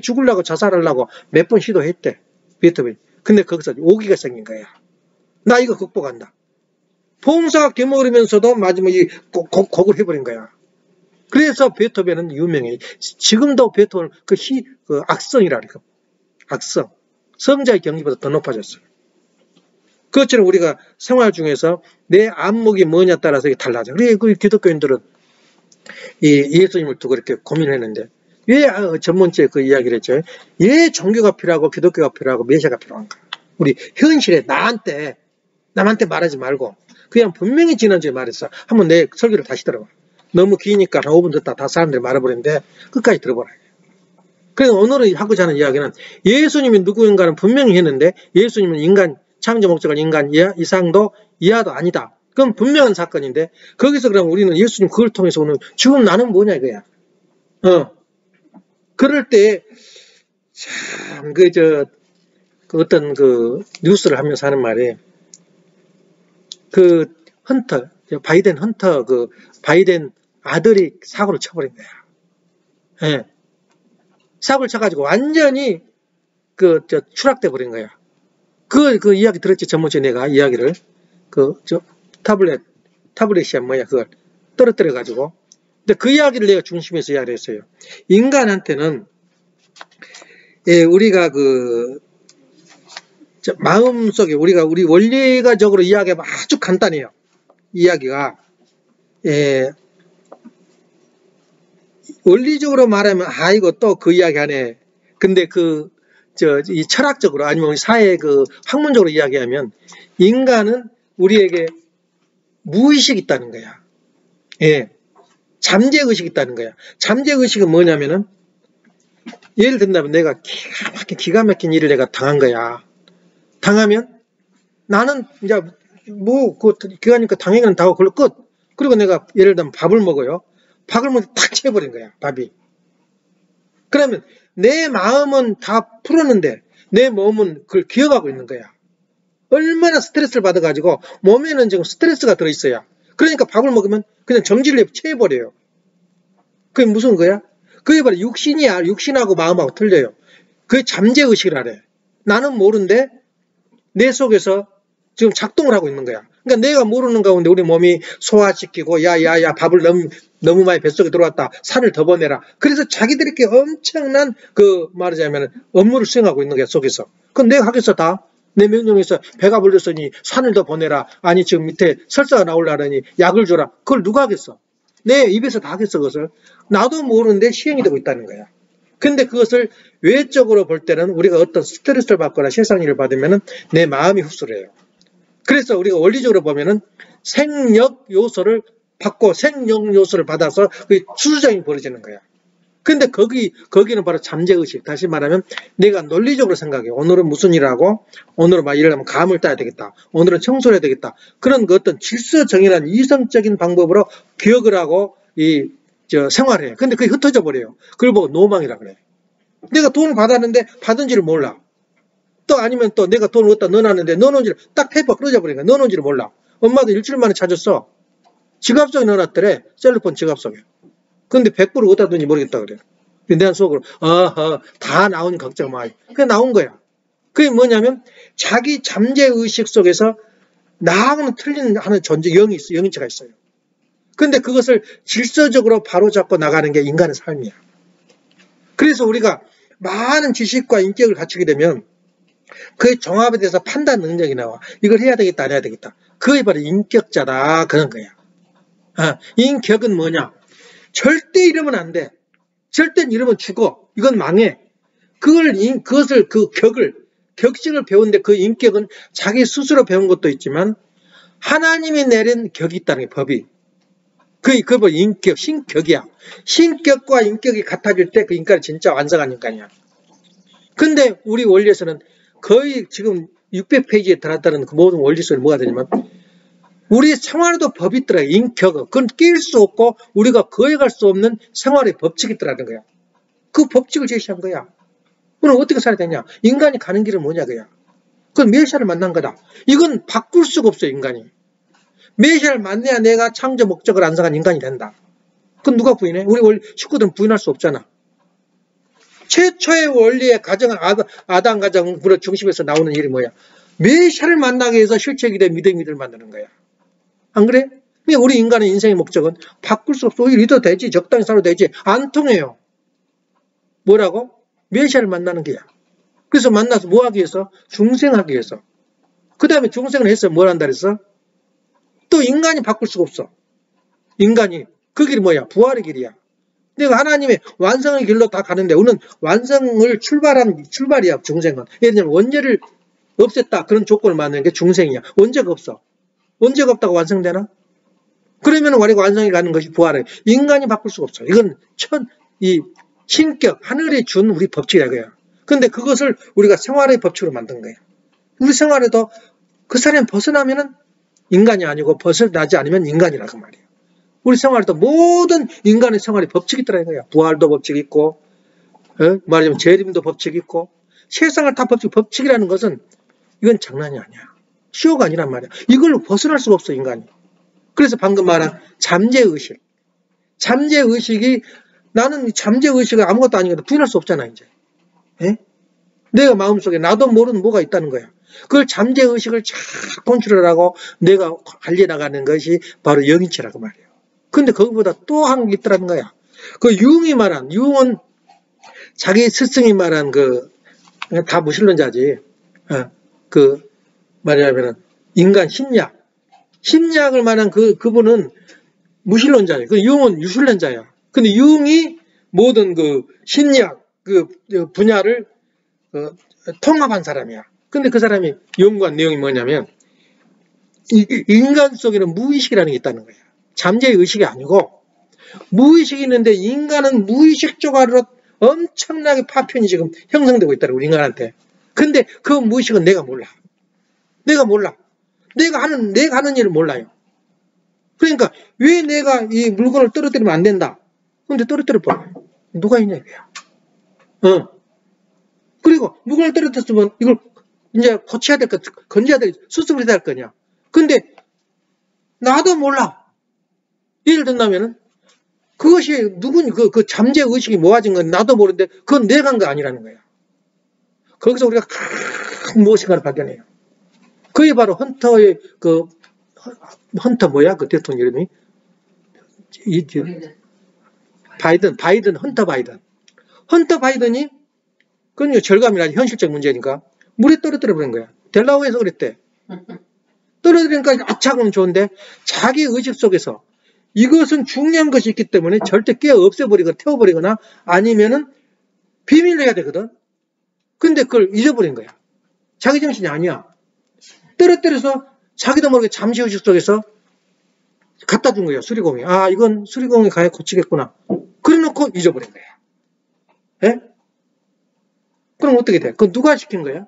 죽으려고 자살하려고 몇 번 시도했대. 베토벤이. 근데 거기서 오기가 생긴 거야. 나 이거 극복한다. 봉사 기먹으면서도 마지막에 곡을 해버린 거야. 그래서 베토벤은 유명해. 지금도 베토벤은 그 악성이라 그래. 악성. 성자의 경지보다 더 높아졌어요. 그것처럼 우리가 생활 중에서 내 안목이 뭐냐 따라서 이게 달라져. 그래, 그 기독교인들은 이 예수님을 두고 이렇게 고민했는데, 왜 전문지에 그 이야기를 했죠? 왜 종교가 필요하고 기독교가 필요하고 메시아가 필요한가? 우리 현실에 남한테 말하지 말고, 그냥 분명히 지난주에 말했어. 한번 내 설교를 다시 들어봐. 너무 기니까 한 5분 듣다 다 사람들이 말해버리는데 끝까지 들어보라. 그래서 오늘은 하고자 하는 이야기는 예수님이 누구인가는 분명히 했는데 예수님은 인간, 창조 목적은 인간 이상도 이하도 아니다. 그건 분명한 사건인데 거기서 그럼 우리는 예수님 그걸 통해서 오늘 지금 나는 뭐냐 이거야. 그럴 때 참 어떤 그 뉴스를 하면서 하는 말이 그 바이든 바이든 아들이 사고를 쳐버린 거야. 예. 사고를 쳐가지고 완전히 추락돼 버린 거야. 그 이야기 들었지, 전번주에 내가 이야기를. 타블렛이야, 뭐야, 그걸 떨어뜨려가지고. 근데 그 이야기를 내가 중심에서 이야기를 했어요. 인간한테는, 우리가 마음속에 우리 원리가적으로 이야기하면 아주 간단해요. 이야기가. 원리적으로 말하면 이거 또 그 이야기 하네. 근데 이 철학적으로 아니면 사회 학문적으로 이야기하면 인간은 우리에게 무의식이 있다는 거야. 예. 잠재의식이 있다는 거야. 잠재의식은 뭐냐면은 예를 든다면 내가 기가 막힌 일을 내가 당한 거야. 당하면 나는 이제 기가니까 당연히 당하고 그걸 끝. 그리고 내가 예를 들면 밥을 먹어요. 밥을 먹고 탁 채워버린 거야. 밥이. 그러면 내 마음은 다 풀었는데 내 몸은 그걸 기억하고 있는 거야. 얼마나 스트레스를 받아가지고 몸에는 지금 스트레스가 들어있어요. 그러니까 밥을 먹으면 그냥 정지를 채워버려요. 그게 무슨 거야? 그게 바로 육신하고 마음하고 틀려요. 그게 잠재의식이라래. 나는 모르는데 내 속에서 지금 작동을 하고 있는 거야. 그러니까 내가 모르는 가운데 우리 몸이 소화시키고 야야야 밥을 너무 많이 뱃속에 들어왔다. 살을 더 보내라. 그래서 자기들끼리 엄청난 말하자면 업무를 수행하고 있는 거야 속에서. 그건 내가 하겠어 다. 내 명령에서 배가 불렀으니 산을 더 보내라. 아니 지금 밑에 설사가 나오려니 약을 줘라. 그걸 누가 하겠어? 내 입에서 다 하겠어 그것을. 나도 모르는데 시행이 되고 있다는 거야. 근데 그것을 외적으로 볼 때는 우리가 어떤 스트레스를 받거나 세상 일을 받으면 내 마음이 흡수를 해요. 그래서 우리가 원리적으로 보면은 생력 요소를 받고 생력 요소를 받아서 그 수수작용이 벌어지는 거야. 근데 거기는 바로 잠재의식. 다시 말하면 내가 논리적으로 생각해. 오늘은 무슨 일을 하고, 오늘은 막 일을 하면 감을 따야 되겠다. 오늘은 청소를 해야 되겠다. 그런 그 어떤 질서 정연한 이성적인 방법으로 기억을 하고 생활해. 근데 그게 흩어져 버려요. 그걸 보고 노망이라 그래. 내가 돈을 받았는데 받은지를 몰라. 또 아니면 또 내가 돈을 어디다 넣어놨는데 넣어놓은지를 딱 페이퍼 끊어져 버리니까 넣어놓은지를 몰라. 엄마도 일주일 만에 찾았어. 지갑 속에 넣어놨더래. 셀로폰 지갑 속에. 근데 100불을 어디다 뒀는지 모르겠다 그래. 내가 속으로 다 나온 걱정 마. 그게 나온 거야. 그게 뭐냐면 자기 잠재의식 속에서 나하고는 틀린 하는 존재 영인체가 있어요. 근데 그것을 질서적으로 바로잡고 나가는 게 인간의 삶이야. 그래서 우리가 많은 지식과 인격을 갖추게 되면 그의 종합에 대해서 판단 능력이 나와. 이걸 해야 되겠다 안 해야 되겠다. 그게 바로 인격자다 그런 거야. 인격은 뭐냐. 절대 이러면 안 돼. 절대 이러면 죽어. 이건 망해. 그것을 격식을 배우는데 그 인격은 자기 스스로 배운 것도 있지만 하나님이 내린 격이 있다는 게 법이. 그걸 인격, 신격이야. 신격과 인격이 같아질 때 그 인간이 진짜 완성한 인간이야. 근데 우리 원리에서는 거의 지금 600페이지에 들어갔다는 그 모든 원리 속에 뭐가 되냐면 우리 생활에도 법이 있더라. 인격은. 그건 낄 수 없고 우리가 거역할 수 없는 생활의 법칙이 있더라는 거야. 그 법칙을 제시한 거야. 그럼 어떻게 살아야 되냐? 인간이 가는 길은 뭐냐 그야. 그건 메시아를 만난 거다. 이건 바꿀 수가 없어 인간이. 메시아를 만나야 내가 창조 목적을 안성한 인간이 된다. 그건 누가 부인해? 우리 식구들은 부인할 수 없잖아. 최초의 원리의 가정, 아담 가정 중심에서 나오는 일이 뭐야? 메시아를 만나기 위해서 실체이기 된 믿음이들 만드는 거야. 안 그래? 우리 인간의 인생의 목적은 바꿀 수 없어. 이래도 되지. 적당히 살아도 되지. 안 통해요. 뭐라고? 메시아를 만나는 게야. 그래서 만나서 뭐 하기 위해서? 중생하기 위해서. 그 다음에 중생을 해서 뭘 한다 그랬어? 또 인간이 바꿀 수가 없어. 인간이. 그 길이 뭐야? 부활의 길이야. 내가 하나님의 완성의 길로 다 가는데 우리는 완성을 출발이야. 중생은. 예를 들면 원죄를 없앴다. 그런 조건을 만드는 게 중생이야. 원죄가 없어. 원죄가 없다고 완성되나? 그러면 우리가 완성이 가는 것이 부활이에요. 인간이 바꿀 수가 없어. 이건 이 신격, 하늘이 준 우리 법칙이야. 그야. 근데 그것을 우리가 생활의 법칙으로 만든 거야. 우리 생활에도 그 사람이 벗어나면은 인간이 아니고 벗어나지 않으면 인간이라고 말이야. 우리 생활에도 모든 인간의 생활의 법칙이 있더라 이거야. 부활도 법칙이 있고, 말하자면 재림도 법칙이 있고, 세상을 다 법칙이라는 것은 이건 장난이 아니야. 쇼가 아니란 말이야. 이걸로 벗어날 수가 없어 인간이. 그래서 방금 말한 잠재의식. 잠재의식이 나는 잠재의식은 아무것도 아니거든. 부인할 수 없잖아 이제. 내가 마음속에 나도 모르는 뭐가 있다는 거야. 그걸 잠재의식을 쫙 컨트롤 하고 내가 관리해나가는 것이 바로 영인체라고 말이에요. 근데 거기보다 또 한 게 있더라는 거야. 그 융은 자기 스승이 말한 다 무신론자지. 말하자면 인간 심리학을 말한 그분은 무신론자예요. 그 융은 유술론자야. 근데 융이 모든 심리학 분야를 통합한 사람이야. 근데 그 사람이 연구한 내용이 뭐냐면 인간 속에는 무의식이라는 게 있다는 거야. 잠재의 의식이 아니고 무의식이 있는데 인간은 무의식 조각으로 엄청나게 파편이 지금 형성되고 있다는 우리 인간한테. 근데 그 무의식은 내가 몰라. 내가 하는 일을 몰라요. 그러니까 왜 내가 이 물건을 떨어뜨리면 안 된다. 근데 떨어뜨려 봐. 누가 있냐 이거야. 그리고 물건을 떨어뜨렸으면 이걸 이제 고쳐야 될 거, 건져야 될, 수습을 해야 될 거냐. 근데 나도 몰라. 예를 든다면은 그것이 그 잠재의식이 모아진 건 나도 모르는데 그건 내가 한 거 아니라는 거야. 거기서 우리가 큰 무엇인가를 발견해요. 그게 바로 헌터의 헌터 뭐야? 그 대통령 이름이? 헌터 바이든. 헌터 바이든이, 그건 절감이라 현실적 문제니까, 물에 떨어뜨려 버린 거야. 델라웨어에서 그랬대. 떨어뜨리니까 아차하면 좋은데, 자기 의식 속에서 이것은 중요한 것이 있기 때문에 절대 깨어 없애버리거나 태워버리거나 아니면은 비밀로 해야 되거든. 근데 그걸 잊어버린 거야. 자기 정신이 아니야. 떨어뜨려서 자기도 모르게 잠시 의식 속에서 갖다 준 거야, 수리공에. 아, 이건 수리공에 가야 고치겠구나. 그래 놓고 잊어버린 거야. 예? 그럼 어떻게 돼? 그건 누가 시킨 거야?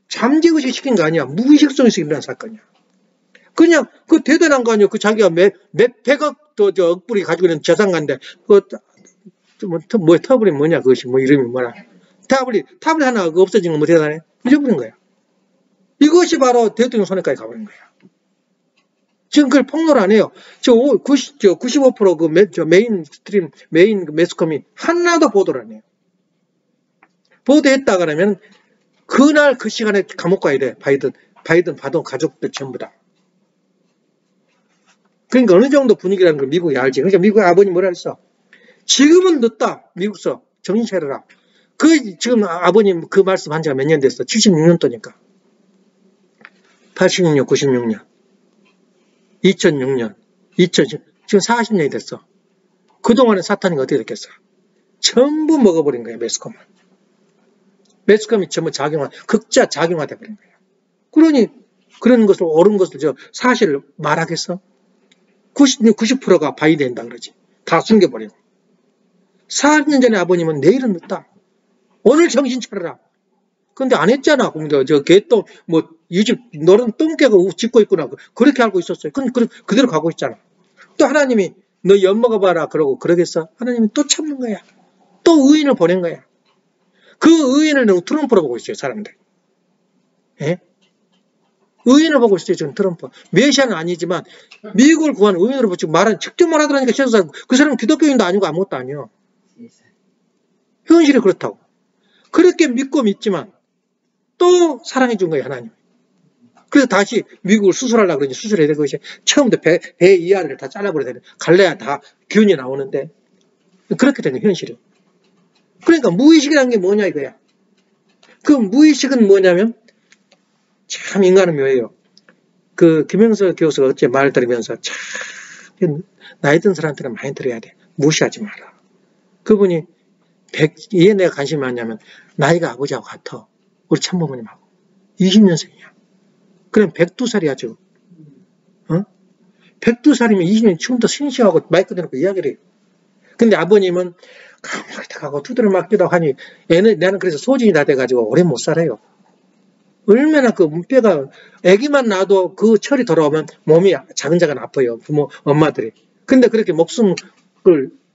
잠재의식 시킨 거 아니야. 무의식성에서 일어난 사건이야. 그냥, 그 대단한 거 아니야. 그 자기가 백억 억불이 가지고 있는 재산가인데, 터블이 뭐냐, 그것이, 이름이 뭐라. 타블이 하나 없어진 건 뭐 대단해? 잊어버린 거야. 이것이 바로 대통령 손에까지 가버린 거야. 지금 그걸 폭로를 안 해요. 95% 메인 매스컴이 하나도 보도를 안 해요. 보도했다 그러면, 그날 그 시간에 감옥 가야 돼. 바이든 받은 가족들 전부 다. 그러니까 어느 정도 분위기라는 걸 미국이 알지. 그러니까 미국 아버님 뭐라 했어? 지금은 늦다. 미국서 정신 차려라. 지금 아버님 그 말씀 한 지가 몇 년 됐어? 76년도니까. 86년, 96년, 2006년, 지금 40년이 됐어. 그동안에 사탄이 어떻게 됐겠어? 전부 먹어버린 거야, 매스컴을. 매스컴이 전부 극자 작용화돼 버린 거야. 그러니 그런 것을 옳은 것을 사실을 말하겠어? 90%가 바이든다 그러지. 다 숨겨버리고. 40년 전에 아버님은 내일은 늦다. 오늘 정신 차려라. 근데 안 했잖아. 개똥, 이 집 너는 똥개가 짖고 있구나. 그렇게 알고 있었어요. 그대로 가고 있잖아. 또 하나님이 너 엿먹어봐라. 그러고 그러겠어? 하나님이 또 참는 거야. 또 의인을 보낸 거야. 그 의인을 트럼프로 보고 있어요. 사람들. 예? 의인을 보고 있어요. 지금 트럼프. 메시아는 아니지만 미국을 구한 의인으로 보고 지금 직접 말하더라니까. 그 사람은 기독교인도 아니고 아무것도 아니요. 현실이 그렇다고. 그렇게 믿고 믿지만 또 사랑해 준 거예요. 하나님. 그래서 다시 미국을 수술하려고 그러지. 수술해야 될 것이 처음부터 배 이하를 다 잘라버려야 되는. 갈래야 다 균이 나오는데 그렇게 된 거예요. 현실이. 그러니까 무의식이라는 게 뭐냐 이거야. 그 무의식은 뭐냐면 참 인간은 묘해요. 김영석 교수가 어째 말 들으면서 참 나이 든 사람한테는 많이 들어야 돼. 무시하지 마라. 그분이 왜 내가 관심이 많냐면 나이가 아버지하고 같아. 우리 참모모님하고 20년생이야. 그럼 102살이야 지금. 102살이면 20년 지금도 신시하고 마이크 대놓고 이야기를 해요. 근데 아버님은 가고 두드려 맞기도 하니 나는 그래서 소진이 다 돼가지고 오래 못 살아요. 얼마나 뼈가 아기만 낳아도 그 철이 돌아오면 몸이 자근자근 아파요. 부모 엄마들이. 근데 그렇게 목숨을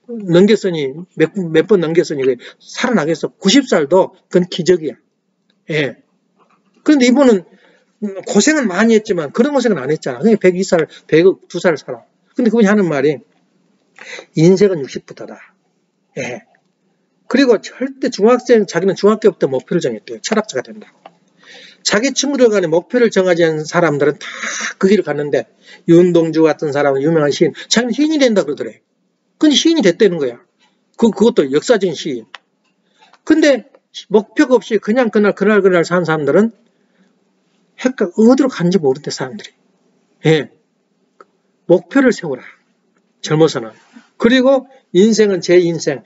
넘겼으니 몇 번 넘겼으니 살아나겠어. 90살도 그건 기적이야. 예. 그런데 이분은 고생은 많이 했지만 그런 고생은 안 했잖아. 그냥 102살, 102살 살아. 근데 그분이 하는 말이 인생은 60부터다. 예. 그리고 절대 자기는 중학교부터 목표를 정했대요. 철학자가 된다고. 자기 친구들 간에 목표를 정하지 않은 사람들은 다 그 길을 갔는데 윤동주 같은 사람은 유명한 시인. 자기는 시인이 된다 그러더래. 근데 시인이 됐다는 거야. 그것도 역사적인 시인. 근데 목표가 없이 그냥 그날 산 사람들은 어디로 가는지 모르대 사람들이. 예. 목표를 세우라. 젊어서는. 그리고 인생은 제 인생은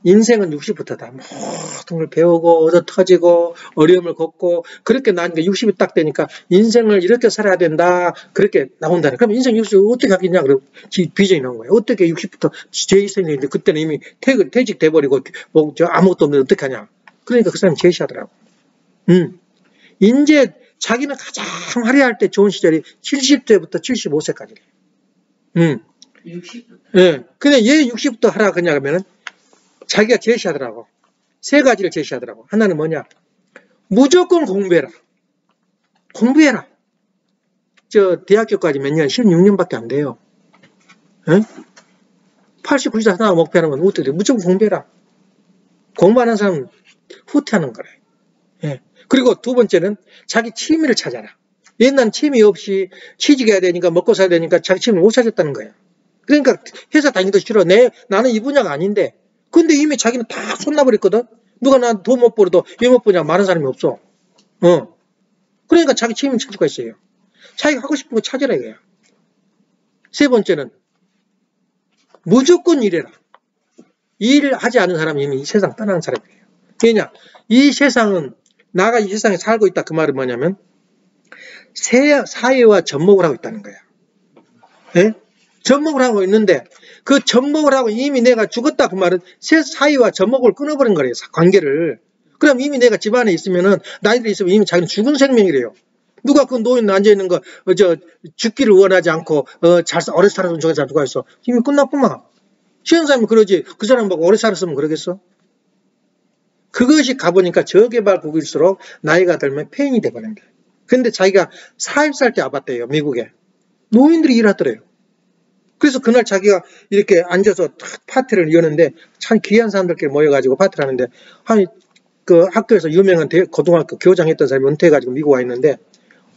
60부터다. 모든 걸 배우고 얻어 터지고 어려움을 겪고 그렇게 나니까 60이 딱 되니까 인생을 이렇게 살아야 된다. 그렇게 나온다네. 그럼 인생 60 어떻게 하겠냐. 그럼 비전이 나온 거예요. 어떻게 60부터 제 인생인데 그때는 이미 퇴직돼버리고 아무것도 없는데 어떻게 하냐. 그러니까 그 사람이 제시하더라고. 이제 자기는 가장 화려할 때 좋은 시절이 70세부터 75세까지래. 60부터? 예. 근데 얘 60부터 하라 그냐 그러면은 자기가 제시하더라고. 세 가지를 제시하더라고. 하나는 뭐냐? 무조건 공부해라. 공부해라. 대학교까지 몇 년? 16년밖에 안 돼요. 예? 80, 90살 하나 목표하는 건 어떻게 돼? 무조건 공부해라. 공부하는 사람은 후퇴하는 거래. 예. 그리고 두 번째는 자기 취미를 찾아라. 옛날 취미 없이 취직해야 되니까 먹고 살아야 되니까 자기 취미를 못 찾았다는 거야. 그러니까 회사 다니기도 싫어. 나는 이 분야가 아닌데. 근데 이미 자기는 다 손놔버렸거든. 누가 난 돈 못 벌어도 왜 못 버냐 말하는 사람이 없어. 그러니까 자기 취미를 찾을 수가 있어요. 자기가 하고 싶은 거 찾으라 이거야. 세 번째는 무조건 일해라. 일을 하지 않은 사람이 이미 이 세상 떠나는 사람이에요. 왜냐? 이 세상은 나가 이 세상에 살고 있다 그 말은 뭐냐면 사회와 접목을 하고 있다는 거야. 예? 접목을 하고 있는데 그 접목을 하고 이미 내가 죽었다 그 말은 사회와 접목을 끊어버린 거예요. 관계를. 그럼 이미 내가 집안에 있으면은 나이들이 있으면 이미 자기는 죽은 생명이래요. 누가 그 노인 앉아있는 거 죽기를 원하지 않고 오래 살았으면 좋겠다 누가 있어. 이미 끝났구만. 쉬운 사람이 그러지 그 사람 보고 오래 살았으면 그러겠어? 그것이 가보니까 저개발국일수록 나이가 들면 폐인이 돼버린 거예요. 근데 자기가 40살 때 와봤대요. 미국에. 노인들이 일하더래요. 그래서 그날 자기가 이렇게 앉아서 파티를 여는데 참 귀한 사람들끼리 모여가지고 파티를 하는데 그 학교에서 유명한 고등학교 교장 했던 사람이 은퇴해가지고 미국 와 있는데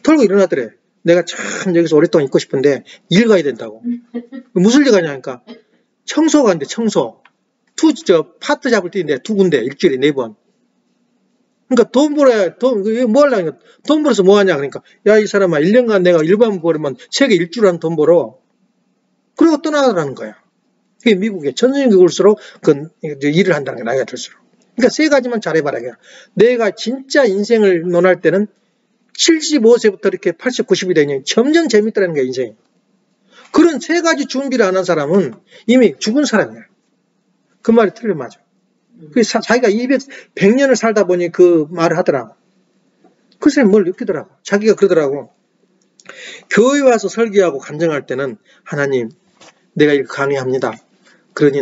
털고 일어나더래. 내가 참 여기서 오랫동안 있고 싶은데 일 가야 된다고. 무슨 일 가냐니까 청소 가는데 청소. 파트 잡을 때 두 군데 일주일에 4번. 그러니까 돈 벌어야 뭐 하려니까 돈 벌어서 뭐 하냐 그러니까 야 이 사람아 1년간 내가 일반 벌으면 세계 일주일 한 돈 벌어. 그리고 떠나가라는 거야. 그게 미국의 전성기일수록 그 일을 한다는 게 나이가 들수록. 그러니까 세 가지만 잘해봐라. 내가 진짜 인생을 논할 때는 75세부터 이렇게 80, 90이 되니 점점 재밌더라는 거야 인생이. 그런 세 가지 준비를 안 한 사람은 이미 죽은 사람이야. 그 말이 틀려 맞아. 자기가 100년을 살다 보니 그 말을 하더라고. 그 사람이 뭘 느끼더라고. 자기가 그러더라고. 교회 와서 설교하고 간증할 때는 하나님 내가 이렇게 강의합니다. 그러니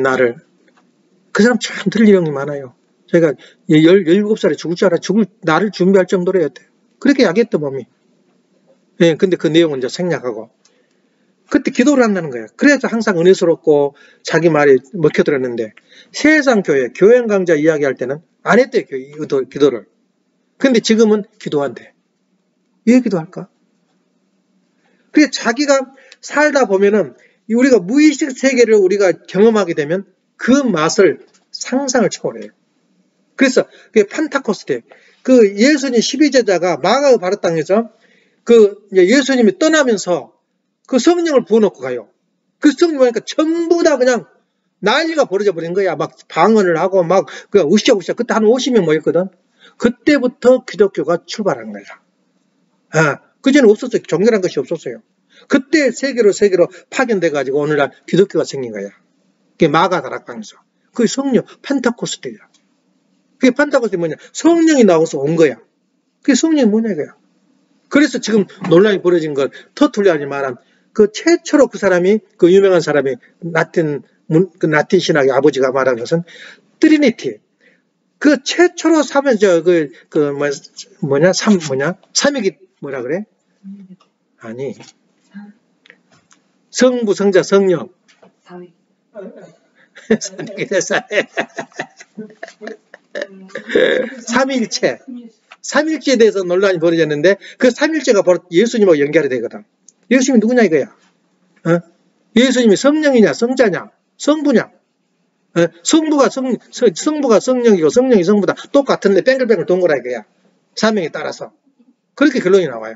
그 사람 참 들릴 일이 많아요. 제가 17살에 죽을 줄 알아 나를 준비할 정도로 했대요. 그렇게 약했던 몸이. 예, 근데 그 내용은 이제 생략하고. 그때 기도를 한다는 거예요. 그래서 항상 은혜스럽고 자기 말이 먹혀들었는데 세상 교회 강좌 이야기할 때는 안 했대요. 기도를. 근데 지금은 기도한대. 왜 기도할까? 그래서 자기가 살다 보면은 우리가 무의식 세계를 우리가 경험하게 되면 그 맛을 상상을 초월해요. 그래서 그게 판타코스테 그 예수님 12제자가 마가의 바로 땅에서 그 예수님이 떠나면서 그 성령을 부어놓고 가요. 그 성령 보니까 전부 다 그냥 난리가 벌어져 버린 거야. 막 방언을 하고 막 그냥 으쌰으쌰. 그때 한 50명 모였거든. 그때부터 기독교가 출발한 거야. 그전에 없었어요. 종교란 것이 없었어요. 그때 세계로 파견돼가지고 오늘날 기독교가 생긴 거야. 그게 마가 다락방에서. 그게 성령, 판타코스테야. 그게 판타코스테 뭐냐? 성령이 나와서 온 거야. 그게 성령이 뭐냐 이거야. 그래서 지금 논란이 벌어진 걸 터툴리안이 말한 그 최초로 그 유명한 사람이 라틴 신학의 아버지가 말한 것은 트리니티. 그 최초로 삼위기 뭐라 그래? 아니. 성부, 성자, 성령. 삼위일체. 삼일체에 대해서 논란이 벌어졌는데 그 삼일체가 바로 예수님하고 연결이 되거든. 예수님이 누구냐 이거야. 예수님이 성령이냐 성자냐 성부냐. 성부가 성령이고 성령이 성부다. 똑같은데 뱅글뱅글 동그라 이거야. 사명에 따라서. 그렇게 결론이 나와요.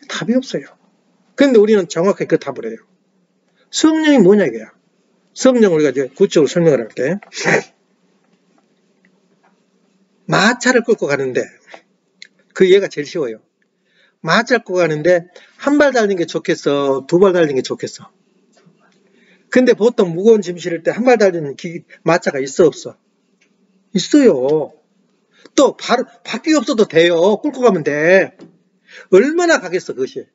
답이 없어요. 그런데 우리는 정확하게 그 답을 해요. 성령이 뭐냐 이거야. 성령 우리가 이제 구체적으로 설명을 할게. 마차를 끌고 가는데 그 얘가 제일 쉬워요. 마차를 끌고 가는데 한 발 달리는 게 좋겠어? 2발 달리는 게 좋겠어? 근데 보통 무거운 짐 실을 때 한 발 달리는 마차가 있어 없어? 있어요. 또 바퀴가 없어도 돼요. 끌고 가면 돼. 얼마나 가겠어 그것이.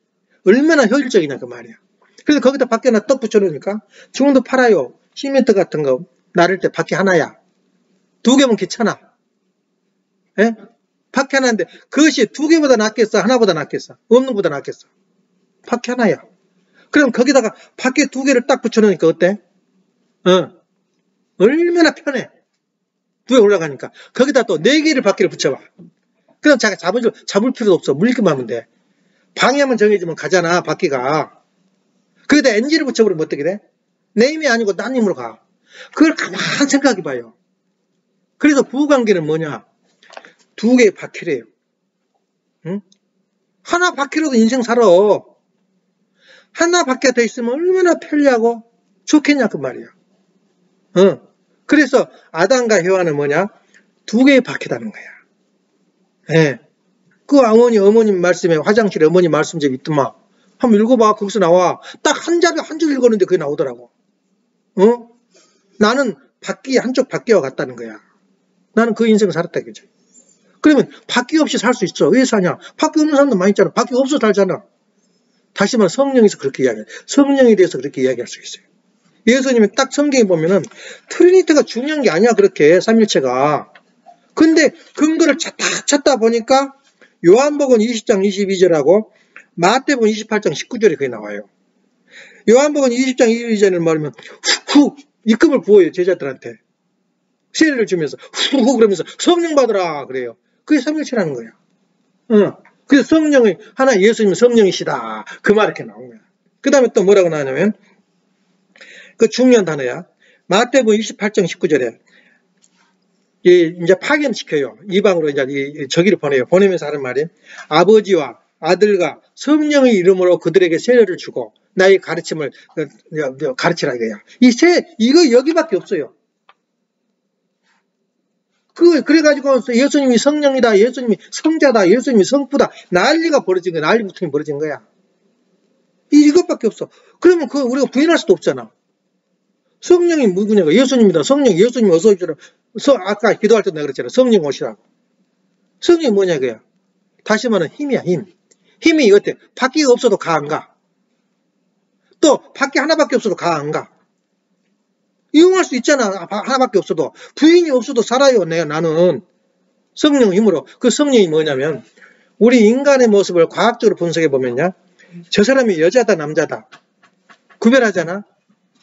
얼마나 효율적이냐 그 말이야. 그래서 거기다 바퀴 하나 떡 붙여놓으니까 지금도 팔아요. 시멘트 같은 거 나를 때 바퀴 하나야. 2개면 귀찮아. 예? 바퀴 하나인데 그것이 2개보다 낫겠어? 하나보다 낫겠어? 없는 것보다 낫겠어? 바퀴 하나야. 그럼 거기다가 바퀴 2개를 딱 붙여놓으니까 어때? 얼마나 편해. 위에 올라가니까. 거기다 또 4개를 바퀴를 붙여봐. 그럼 자기가 잡을 필요도 없어. 물기만 하면 돼. 방향만 정해지면 가잖아, 바퀴가. 거기다 엔진을 붙여버리면 어떻게 돼? 내 힘이 아니고 딴 힘으로 가. 그걸 가만 생각해 봐요. 그래서 부관계는 뭐냐? 두 개의 바퀴래요. 응? 하나 바퀴로도 인생 살아. 하나 바퀴가 더 있으면 얼마나 편리하고 좋겠냐 그 말이야. 그래서 아담과 해와는 뭐냐? 두 개의 바퀴다는 거야. 예. 그 어머님 말씀에 화장실에 어머님 말씀 좀 있더만. 한번 읽어봐. 거기서 나와. 딱 한 줄 읽었는데 그게 나오더라고. 나는 바퀴 한쪽 바퀴와 같다는 거야. 나는 그 인생을 살았다 이거죠. 그러면 바퀴 없이 살 수 있어. 왜 사냐? 바퀴 없는 사람도 많이 있잖아. 바퀴 없어 살잖아. 다시 말해 성령에서 그렇게 이야기해. 성령에 대해서 그렇게 이야기할 수 있어요. 예수님이 딱 성경에 보면은 트리니티가 중요한 게 아니야 그렇게 삼일체가. 근데 근거를 찾다 보니까 요한복음 20장 22절하고 마태복음 28장 19절에 그게 나와요. 요한복음 20장 22절을 말하면 후 입금을 부어요 제자들한테. 세례를 주면서 후 그러면서 성령 받으라 그래요. 그게 삼일체라는 거야. 그래서 성령의 하나 예수님은 성령이시다. 그 말 이렇게 나온 거야. 그 다음에 또 뭐라고 나오냐면 그 중요한 단어야. 마태복음 28장 19절에 이제 파견시켜요. 이방으로 이제 저기를 보내요. 보내면서 하는 말이 아버지와 아들과 성령의 이름으로 그들에게 세례를 주고 나의 가르침을 가르치라 이거야. 이거 여기밖에 없어요. 그래가지고 예수님이 성령이다, 예수님이 성자다, 예수님이 성부다 난리가 벌어진 거야. 난리부터 벌어진 거야. 이것밖에 없어. 그러면 우리가 부인할 수도 없잖아. 성령이 누구냐고. 예수님이다. 성령, 예수님 어서 오시라. 아까 기도할 때 내가 그랬잖아. 성령 오시라고. 성령이 뭐냐 그야. 다시 말하면 힘이야 힘. 힘이 어때? 바퀴가 없어도 가 안 가? 또 바퀴 하나밖에 없어도 가 안 가? 이용할 수 있잖아. 하나밖에 없어도. 부인이 없어도 살아요. 나는 성령 힘으로. 그 성령이 뭐냐면 우리 인간의 모습을 과학적으로 분석해 보면요. 저 사람이 여자다 남자다 구별하잖아.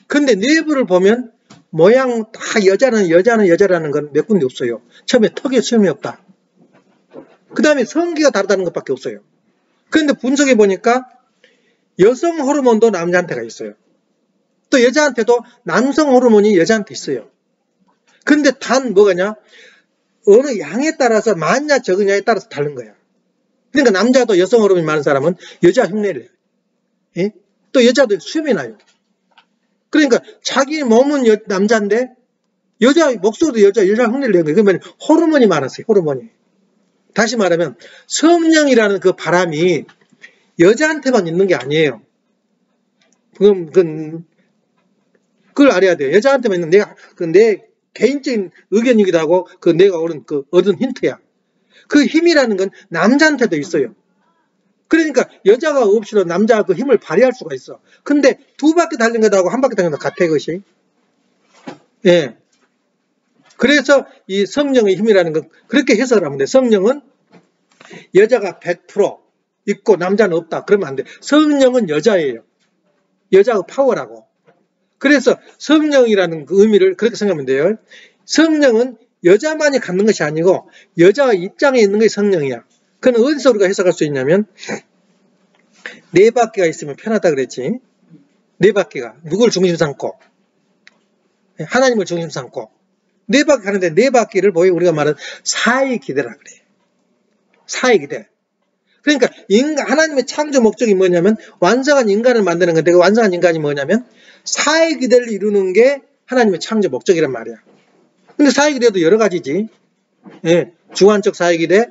근데 내부를 보면 모양 다 여자라는 건 몇 군데 없어요. 처음에 턱에 수염이 없다. 그 다음에 성기가 다르다는 것밖에 없어요. 그런데 분석해 보니까 여성 호르몬도 남자한테가 있어요. 또 여자한테도 남성 호르몬이 여자한테 있어요. 근데 단 뭐가냐? 어느 양에 따라서 많냐 적으냐에 따라서 다른 거야. 그러니까 남자도 여성 호르몬이 많은 사람은 여자 흉내를 내요. 예? 또 여자도 수염이 나요. 그러니까 자기 몸은 남자인데 여자 목소리도 여자 흉내를 내는 거예요. 그러면 호르몬이 많았어요. 호르몬이. 다시 말하면 성령이라는 그 바람이 여자한테만 있는 게 아니에요. 그걸 알아야 돼요. 여자한테만 있는 내 개인적인 의견이기도 하고 내가 얻은 힌트야. 그 힘이라는 건 남자한테도 있어요. 그러니까 여자가 없이도 남자가 그 힘을 발휘할 수가 있어. 근데 두 바퀴 달린 것하고 한 바퀴 달린 것 같아 그것이. 예. 그래서 이 성령의 힘이라는 건 그렇게 해석을 하면 돼. 성령은 여자가 100% 있고 남자는 없다. 그러면 안 돼. 성령은 여자예요. 여자의 파워라고. 그래서 성령이라는 그 의미를 그렇게 생각하면 돼요. 성령은 여자만이 갖는 것이 아니고 여자의 입장에 있는 게 성령이야. 그건 어디서 우리가 해석할 수 있냐면 네 바퀴가 있으면 편하다 그랬지. 네 바퀴가 누구를 중심 삼고 하나님을 중심 삼고 네 바퀴 가는데 네 바퀴를 보여 우리가 말하는 사의 기대라 그래. 사의 기대. 그러니까 하나님의 창조 목적이 뭐냐면 완성한 인간을 만드는 건데 그 완성한 인간이 뭐냐면 사의 기대를 이루는 게 하나님의 창조 목적이란 말이야. 근데 사의 기대도 여러 가지지. 예, 주관적 사의 기대,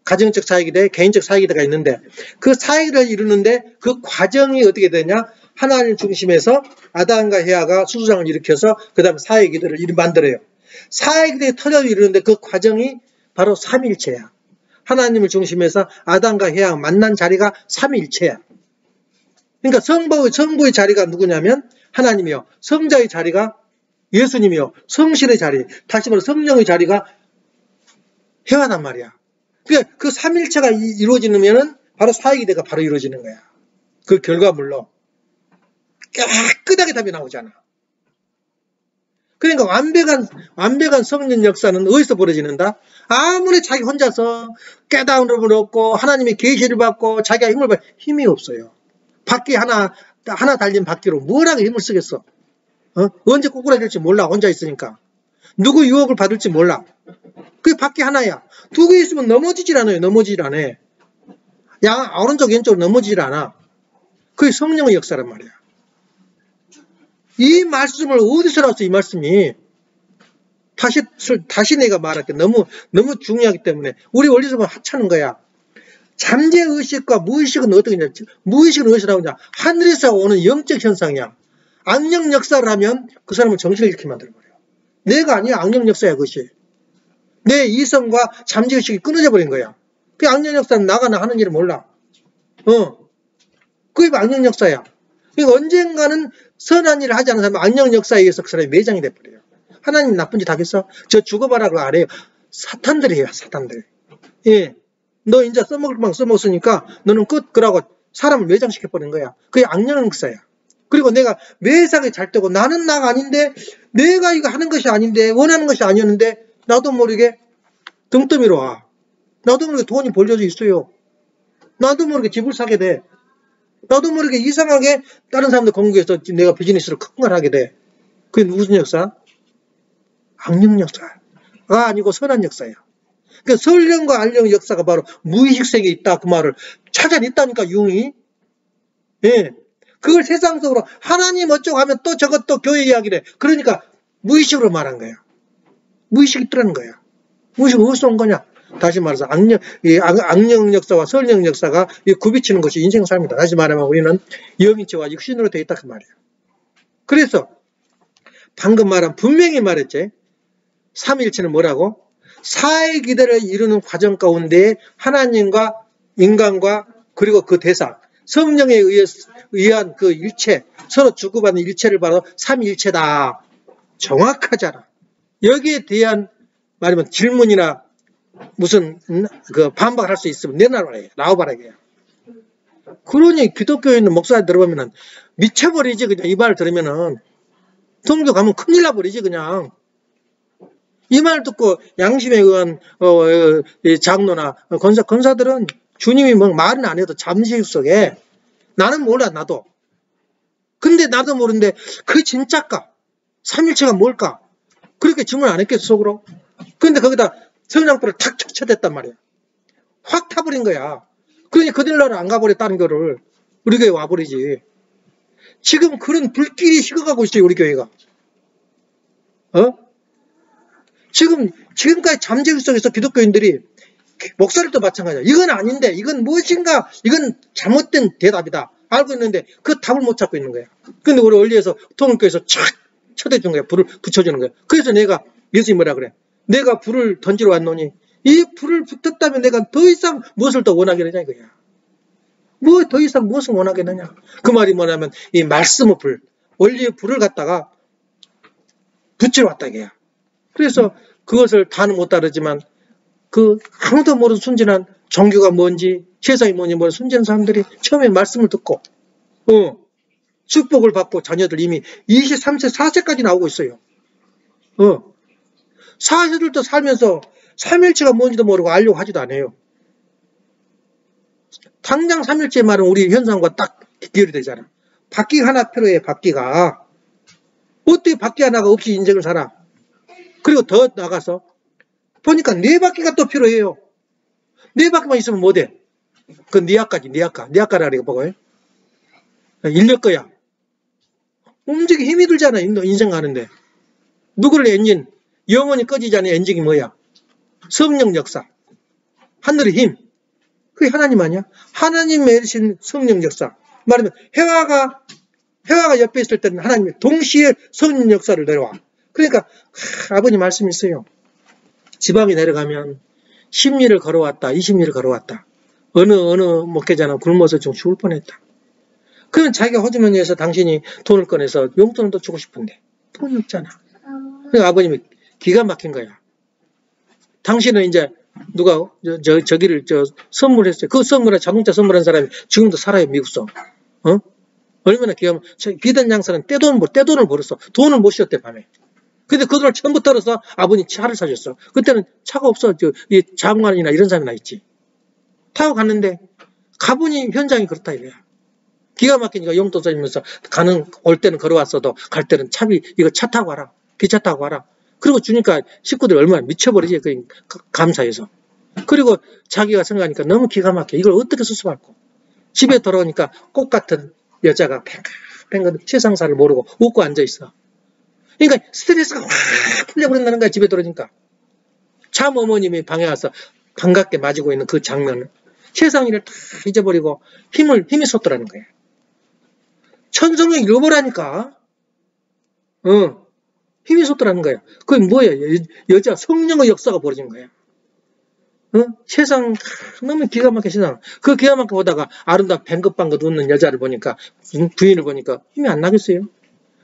가정적 사의 기대, 개인적 사의 기대가 있는데 그 사의 기대를 이루는데 그 과정이 어떻게 되냐? 하나님 중심에서 아담과 헤아가 수수장을 일으켜서 그 다음에 사의 기대를 만들어요. 사의 기대의 터전을 이루는데 그 과정이 바로 삼일체야. 하나님을 중심해서 아담과 헤아가 만난 자리가 삼일체야. 그러니까 성부의 자리가 누구냐면 하나님이요. 성자의 자리가 예수님이요. 성실의 자리, 다시 말해 성령의 자리가 헤아단 말이야. 그러니까 그 삼일체가 이루어지면은 바로 사의기대가 바로 이루어지는 거야. 그 결과물로 깨끗하게 답이 나오잖아. 그러니까 완벽한 성령 역사는 어디서 벌어지는다? 아무리 자기 혼자서 깨달음을 얻고 하나님의 계시를 받고 자기가 힘을 받 힘이 없어요. 바퀴 하나 달린 바퀴로 뭐라고 힘을 쓰겠어? 언제 꼬꾸라질지 몰라. 혼자 있으니까. 누구 유혹을 받을지 몰라. 그게 바퀴 하나야. 두 개 있으면 넘어지질 않아요. 넘어지질 않아. 오른쪽 왼쪽으로 넘어지질 않아. 그게 성령의 역사란 말이야. 이 말씀을 어디서 나왔어? 이 말씀이. 다시 내가 말할게. 너무 중요하기 때문에. 우리 원리적으로 하찮은 거야. 잠재의식과 무의식은 어떻게 되냐. 무의식은 어디서 나오냐. 하늘에서 오는 영적 현상이야. 악령 역사를 하면 그 사람은 정신을 잃게 만들어버려. 내가 아니야. 악령 역사야 그것이. 내 이성과 잠재의식이 끊어져 버린 거야. 그 악령 역사는 나가 하는 일을 몰라. 그게 악령 역사야. 그러니까 언젠가는 선한 일을 하지 않은 사람은 악령 역사에 의해서 그 사람이 매장이 돼버려요. 하나님 나쁜 짓 하겠어? 저 죽어봐라고 안 해요. 사탄들이 해요. 사탄들. 예. 너 이제 써먹을 만 써먹었으니까 너는 끝. 그러고 사람을 매장시켜버린 거야. 그게 악령 역사야. 그리고 내가 매사에 잘 때고 나는 나가 아닌데 내가 이거 하는 것이 아닌데 원하는 것이 아니었는데 나도 모르게 등떠미로 와. 나도 모르게 돈이 벌려져 있어요. 나도 모르게 집을 사게 돼. 나도 모르게 이상하게 다른 사람들 공부해서 내가 비즈니스를 큰 걸 하게 돼. 그게 무슨 역사? 악령 역사가 아니고 선한 역사야. 그러니까 선령과 악령 역사가 바로 무의식 세계에 있다. 그 말을 찾아냈다니까 융이. 예. 그걸 세상 속으로 하나님 어쩌고 하면 또 저것도 교회 이야기를 해. 그러니까 무의식으로 말한 거야. 무의식이 있더라는 거야. 무의식이 어디서 온 거냐? 다시 말해서 악령 역사와 선령 역사가 굽이치는 것이 인생 삶이다. 다시 말하면 우리는 영인체와 육신으로 되어 있다 그 말이에요. 그래서 방금 말한 분명히 말했지. 삼위일체는 뭐라고? 사의 기대를 이루는 과정 가운데 하나님과 인간과 그리고 그 대상 성령에 의한 그 일체 서로 주고받는 일체를 바로 삼위일체다. 정확하잖아. 여기에 대한 말하면 질문이나 무슨 그 반박을 할 수 있으면 나와봐라 이게. 그러니 기독교에 있는 목사들 들어보면은 미쳐버리지 그냥 이 말 들으면은 통교 가면 큰일 나버리지 그냥. 이 말 듣고 양심에 의한 장로나 권사들은 주님이 뭐 말은 안 해도 잠시 속에 나는 몰라 나도. 근데 나도 모르는데 그 진짜까? 삼일체가 뭘까? 그렇게 질문 안 했겠어 속으로. 근데 거기다 성냥불을 탁 쳐댔단 말이야. 확 타버린 거야. 그러니 그들나라 안 가버렸다는 거를 우리 교회 와버리지. 지금 그런 불길이 식어가고 있어요 우리 교회가. 지금까지 잠재의 속에서 기독교인들이 목사들도 마찬가지야. 이건 아닌데 이건 무엇인가 이건 잘못된 대답이다. 알고 있는데 그 답을 못 찾고 있는 거야. 근데 우리 원리에서 통일교에서 착 쳐대준 거야. 불을 붙여주는 거야. 그래서 내가 예수님 뭐라 그래. 내가 불을 던지러 왔노니 이 불을 붙었다면 내가 더 이상 무엇을 더 원하겠느냐 이거야. 뭐 더 이상 무엇을 원하겠느냐. 그 말이 뭐냐면 이 말씀의 불 원리의 불을 갖다가 붙이러 왔다 이거야. 그래서 그것을 다는 못 다르지만 그 아무도 모르는 순진한 종교가 뭔지 세상이 뭔지 모르는 순진한 사람들이 처음에 말씀을 듣고 축복을 받고 자녀들 이미 23세 4세까지 나오고 있어요. 40들도 살면서 삼일체가 뭔지도 모르고 알려고 하지도 않아요. 당장 삼일체 말은 우리 현상과 딱 기결이 되잖아. 바퀴 하나 필요해. 바퀴가 어떻게 바퀴 하나가 없이 인생을 살아. 그리고 더 나가서 보니까 네 바퀴가 또 필요해요. 네 바퀴만 있으면 뭐 돼? 그 니아까지 니아까라고 보고요. 인력 거야. 움직이 힘이 들잖아. 인생 가는데. 누구를 엔진 영원히 꺼지지 않는 엔진이 뭐야? 성령 역사. 하늘의 힘. 그게 하나님 아니야? 하나님 내리신 성령 역사. 말하면 해화가 옆에 있을 때는 하나님이 동시에 성령 역사를 내려와. 그러니까 아버님 말씀이 있어요. 지방에 내려가면 10리를 걸어왔다. 20리를 걸어왔다. 어느 목회자는 굶어서 좀 죽을 뻔했다. 그러면 자기가 호주머니에서 당신이 돈을 꺼내서 용돈을 더 주고 싶은데 돈이 없잖아. 그러니까 아버님이 기가 막힌 거야. 당신은 이제 누가 저기를 선물했어요. 그 선물에 자동차 선물한 사람이 지금도 살아요. 미국서. 얼마나 기가 비단 양사는 떼돈을 벌었어. 돈을 못 쉬었대 밤에. 근데 그 돈을 전부 털어서 아버님 차를 사줬어. 그때는 차가 없어. 이 장관이나 이런 사람이나 있지. 타고 갔는데 가보니 현장이 그렇다 이거야. 기가 막히니까 용돈 써주면서 올 때는 걸어왔어도 갈 때는 이거 차 타고 와라. 기차 타고 와라. 그리고 주니까 식구들이 얼마나 미쳐버리지. 그 감사해서. 그리고 자기가 생각하니까 너무 기가 막혀. 이걸 어떻게 수습할까. 집에 돌아오니까 꽃 같은 여자가 뱅긋뱅긋 세상사를 모르고 웃고 앉아있어. 그러니까 스트레스가 확 풀려버린다는 거야. 집에 들어오니까. 참 어머님이 방에 와서 반갑게 맞이고 있는 그 장면을 세상 일을 다 잊어버리고 힘이 솟더라는 거야. 천성의 여보라니까. 힘이 솟더라는 거야. 그게 뭐야? 여자 성령의 역사가 벌어진 거야. 세상 너무 기가 막힌 세상. 그 기가 막혀 보다가 아름답고 뱅긋뱅긋 웃는 여자를 보니까 부인을 보니까 힘이 안 나겠어요?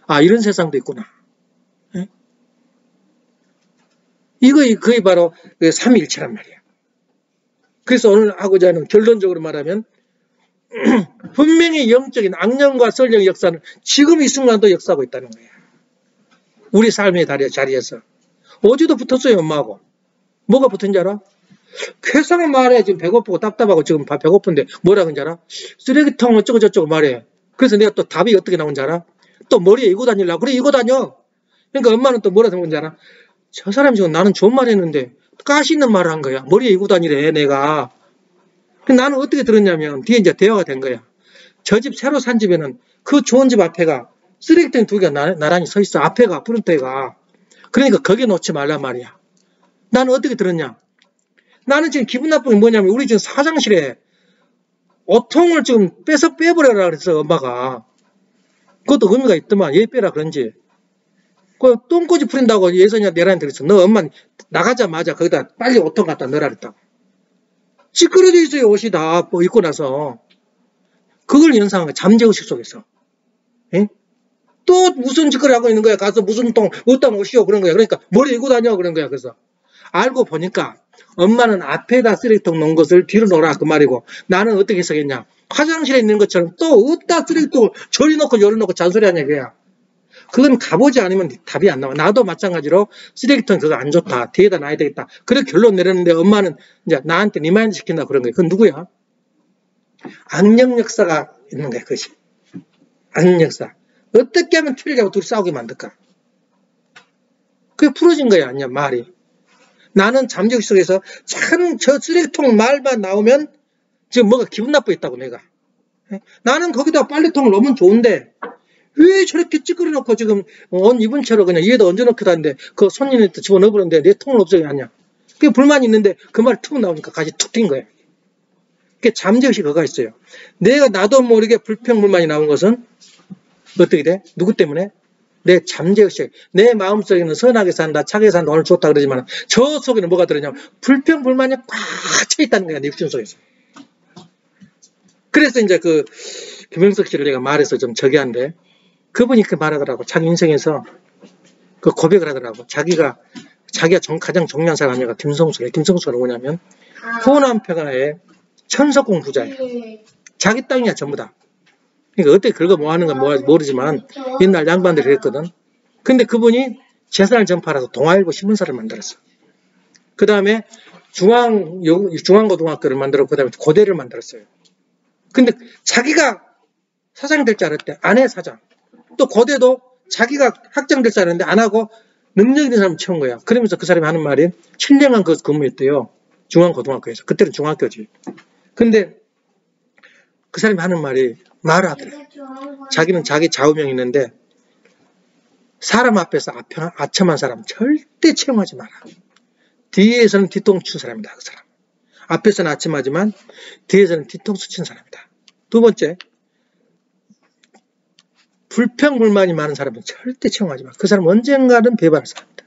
아, 이런 세상도 있구나. 이거 거의 바로 삼위일체란 말이야. 그래서 오늘 하고자 하는 결론적으로 말하면 분명히 영적인 악령과 설령의 역사는 지금 이 순간도 역사하고 있다는 거야. 우리 삶의 자리에서. 어제도 붙었어요, 엄마하고. 뭐가 붙은지 알아? 괴상한 말해. 지금 배고프고 답답하고 지금 배고픈데 뭐라 그런지 알아? 쓰레기통 어쩌고 저쩌고 말해. 그래서 내가 또 답이 어떻게 나온지 알아? 또 머리에 이고 다니려고. 그래, 이고 다녀. 그러니까 엄마는 또 뭐라 생각하는지 알아? 저 사람 지금 나는 좋은 말 했는데 가시 있는 말을 한 거야. 머리에 이고 다니래, 내가. 나는 어떻게 들었냐면 뒤에 이제 대화가 된 거야. 저 집 새로 산 집에는 그 좋은 집 앞에가 쓰레기통 2개가 나란히 서 있어. 앞에가, 프론트에가. 그러니까 거기에 놓지 말란 말이야. 나는 어떻게 들었냐? 나는 지금 기분 나쁜 게 뭐냐면 우리 지금 사장실에 옷통을 지금 빼버려라 그랬어, 엄마가. 그것도 의미가 있더만. 얘 빼라 그런지. 그 똥꼬지 풀린다고 예선이한테 내란한테 그랬어. 너 엄마 나가자마자 거기다 빨리 옷통 갖다 넣으라 그랬다고. 찌그러져 있어요, 옷이 다 입고 나서. 그걸 연상한 거야, 잠재의식 속에서. 에? 또 무슨 짓거리 하고 있는 거야. 가서 무슨 똥 어디다 놓으시오 그런 거야. 그러니까 머리 이고 다녀 그런 거야. 그래서 알고 보니까 엄마는 앞에다 쓰레기통 놓은 것을 뒤로 놓으라 그 말이고, 나는 어떻게 해석했냐. 화장실에 있는 것처럼 또 어디다 쓰레기통을 저리 놓고 열어 놓고 잔소리하냐 이거야. 그건 가보지 않으면 답이 안 나와. 나도 마찬가지로 쓰레기통 그거 안 좋다. 뒤에다 놔야 되겠다. 그래 결론 내렸는데 엄마는 이제 나한테 리마인드 시킨다 그런 거야. 그건 누구야? 악령 역사가 있는 거야. 그것이. 악령 역사. 어떻게 하면 틀리게 하고 둘이 싸우게 만들까? 그게 풀어진 거야. 아니야 말이. 나는 잠재의식 속에서 참 저 쓰레기통 말만 나오면 지금 뭐가 기분 나쁘겠다고 내가. 나는 거기다 빨래통을 넣으면 좋은데 왜 저렇게 찌그러 놓고 지금 옷 입은 채로 그냥 위에다 얹어놓기도 하는데 그 손님한테 집어넣어버렸는데 내 통을 없애게 하냐. 그게 불만이 있는데 그 말이 툭 나오니까 같이 툭 튄 거야. 그게 잠재의식 그거가 있어요. 나도 모르게 불평불만이 나온 것은 어떻게 돼? 누구 때문에? 내 잠재의식. 내 마음속에는 선하게 산다, 착하게 산다, 오늘 좋다 그러지만 저 속에는 뭐가 들어있냐면 불평불만이 꽉 차 있다는 거야. 내 육신 속에서. 그래서 이제 그 김영석 씨를 내가 말해서 좀 저기한데 그분이 그 말하더라고. 자기 인생에서 그 고백을 하더라고. 자기가 가장 중요한 사람이 김성수래. 김성수가 뭐냐면 호남평화의 천석공 부자예요. 자기 땅이야 전부 다. 그러니까 어떻게 긁어 모아하는 건 모르지만 옛날 양반들이 그랬거든. 근데 그분이 재산을 전파해서 동아일보 신문사를 만들었어. 그 다음에 중앙고등학교를 만들었고 그 다음에 고대를 만들었어요. 근데 자기가 사장이 될 줄 알았대. 안 해 사장. 또 고대도 자기가 학장 될 줄 알았는데 안 하고 능력 있는 사람을 채운 거야. 그러면서 그 사람이 하는 말이 7년간 그 근무했대요. 중앙고등학교에서. 그때는 중학교지. 근데 그 사람이 하는 말이 말을 하더래. 자기는 자기 좌우명이 있는데 사람 앞에서 아첨한 사람 절대 채용하지 마라. 뒤에서는 뒤통수 친 사람이다. 그 사람. 앞에서는 아첨하지만 뒤에서는 뒤통수 친 사람이다. 두 번째, 불평불만이 많은 사람은 절대 채용하지 마. 그 사람은 언젠가는 배반할 사람이다.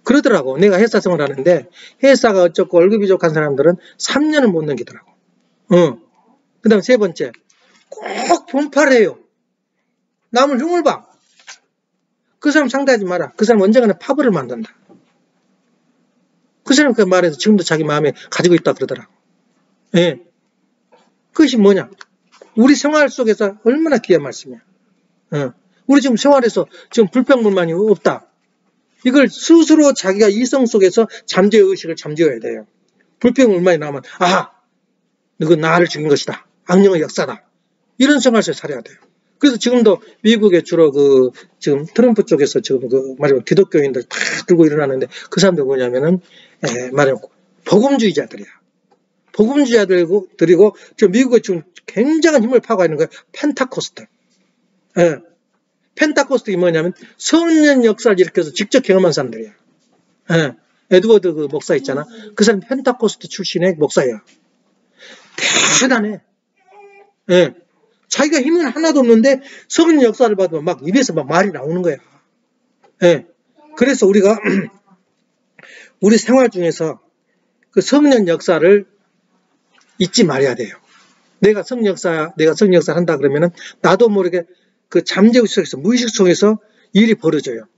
그러더라고. 내가 회사 생활을 하는데 회사가 어쩌고 월급이 부족한 사람들은 3년을 못 넘기더라고. 그 다음 세 번째, 꼭 분파를 해요. 남을 흉을 봐. 그 사람 상대하지 마라. 그 사람 언젠가는 파벌을 만든다. 그 사람 그 말에서 지금도 자기 마음에 가지고 있다 그러더라고. 예. 그것이 뭐냐? 우리 생활 속에서 얼마나 귀한 말씀이야. 우리 지금 생활에서 지금 불평불만이 없다. 이걸 스스로 자기가 이성 속에서 잠재의식을 잠재워야 돼요. 불평불만이 나오면 이건 나를 죽인 것이다. 악령의 역사다. 이런 생활에서 살아야 돼요. 그래서 지금도 미국에 주로 지금 트럼프 쪽에서 지금 말하면 기독교인들 다 들고 일어나는데 그 사람들 뭐냐면은 말하면 복음주의자들이야. 복음주의자들이고 지금 미국에 지금 굉장한 힘을 파고 있는 거예요. 펜타코스트. 펜타코스트가 뭐냐면 성령 역사를 일으켜서 직접 경험한 사람들이야. 에드워드 목사 있잖아. 그 사람 펜타코스트 출신의 목사야. 대단해. 자기가 힘은 하나도 없는데 성령 역사를 받으면 막 입에서 막 말이 나오는 거야. 그래서 우리가 우리 생활 중에서 그 성령 역사를 잊지 말아야 돼요. 내가 성령 역사를 한다 그러면은 나도 모르게 그 잠재의식 속에서 무의식 속에서 일이 벌어져요.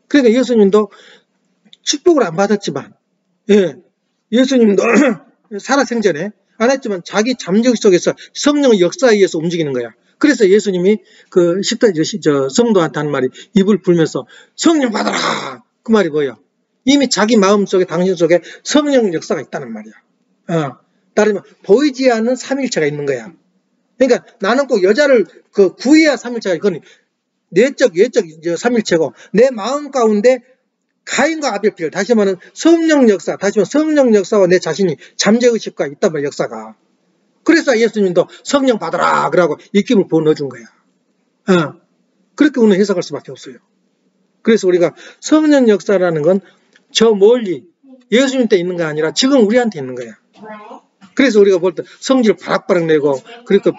그러니까 예수님도 축복을 안 받았지만, 예수님도 살아생전에 안 했지만 자기 잠재의식 속에서 성령의 역사에 의해서 움직이는 거야. 그래서 예수님이 그 성도한테 하는 말이 입을 불면서 성령 받아라! 그 말이 뭐예요? 이미 자기 마음속에 당신 속에 성령 역사가 있다는 말이야. 따르면 보이지 않는 삼일체가 있는 거야. 그러니까 나는 꼭 여자를 구해야 삼일체가 그건 내적 예적 삼일체고 내 마음 가운데 가인과 아벨 다시 말하면 성령 역사, 다시 말하면 성령 역사와 내 자신이 잠재의식과 있단 말이야, 역사가. 그래서 예수님도 성령 받아라 그러고 입김을 부어 넣어준 거야. 그렇게 우리는 해석할 수밖에 없어요. 그래서 우리가 성령 역사라는 건 저 멀리 예수님 때 있는 게 아니라 지금 우리한테 있는 거야. 그래서 우리가 볼 때 성질 바락바락 내고 그리고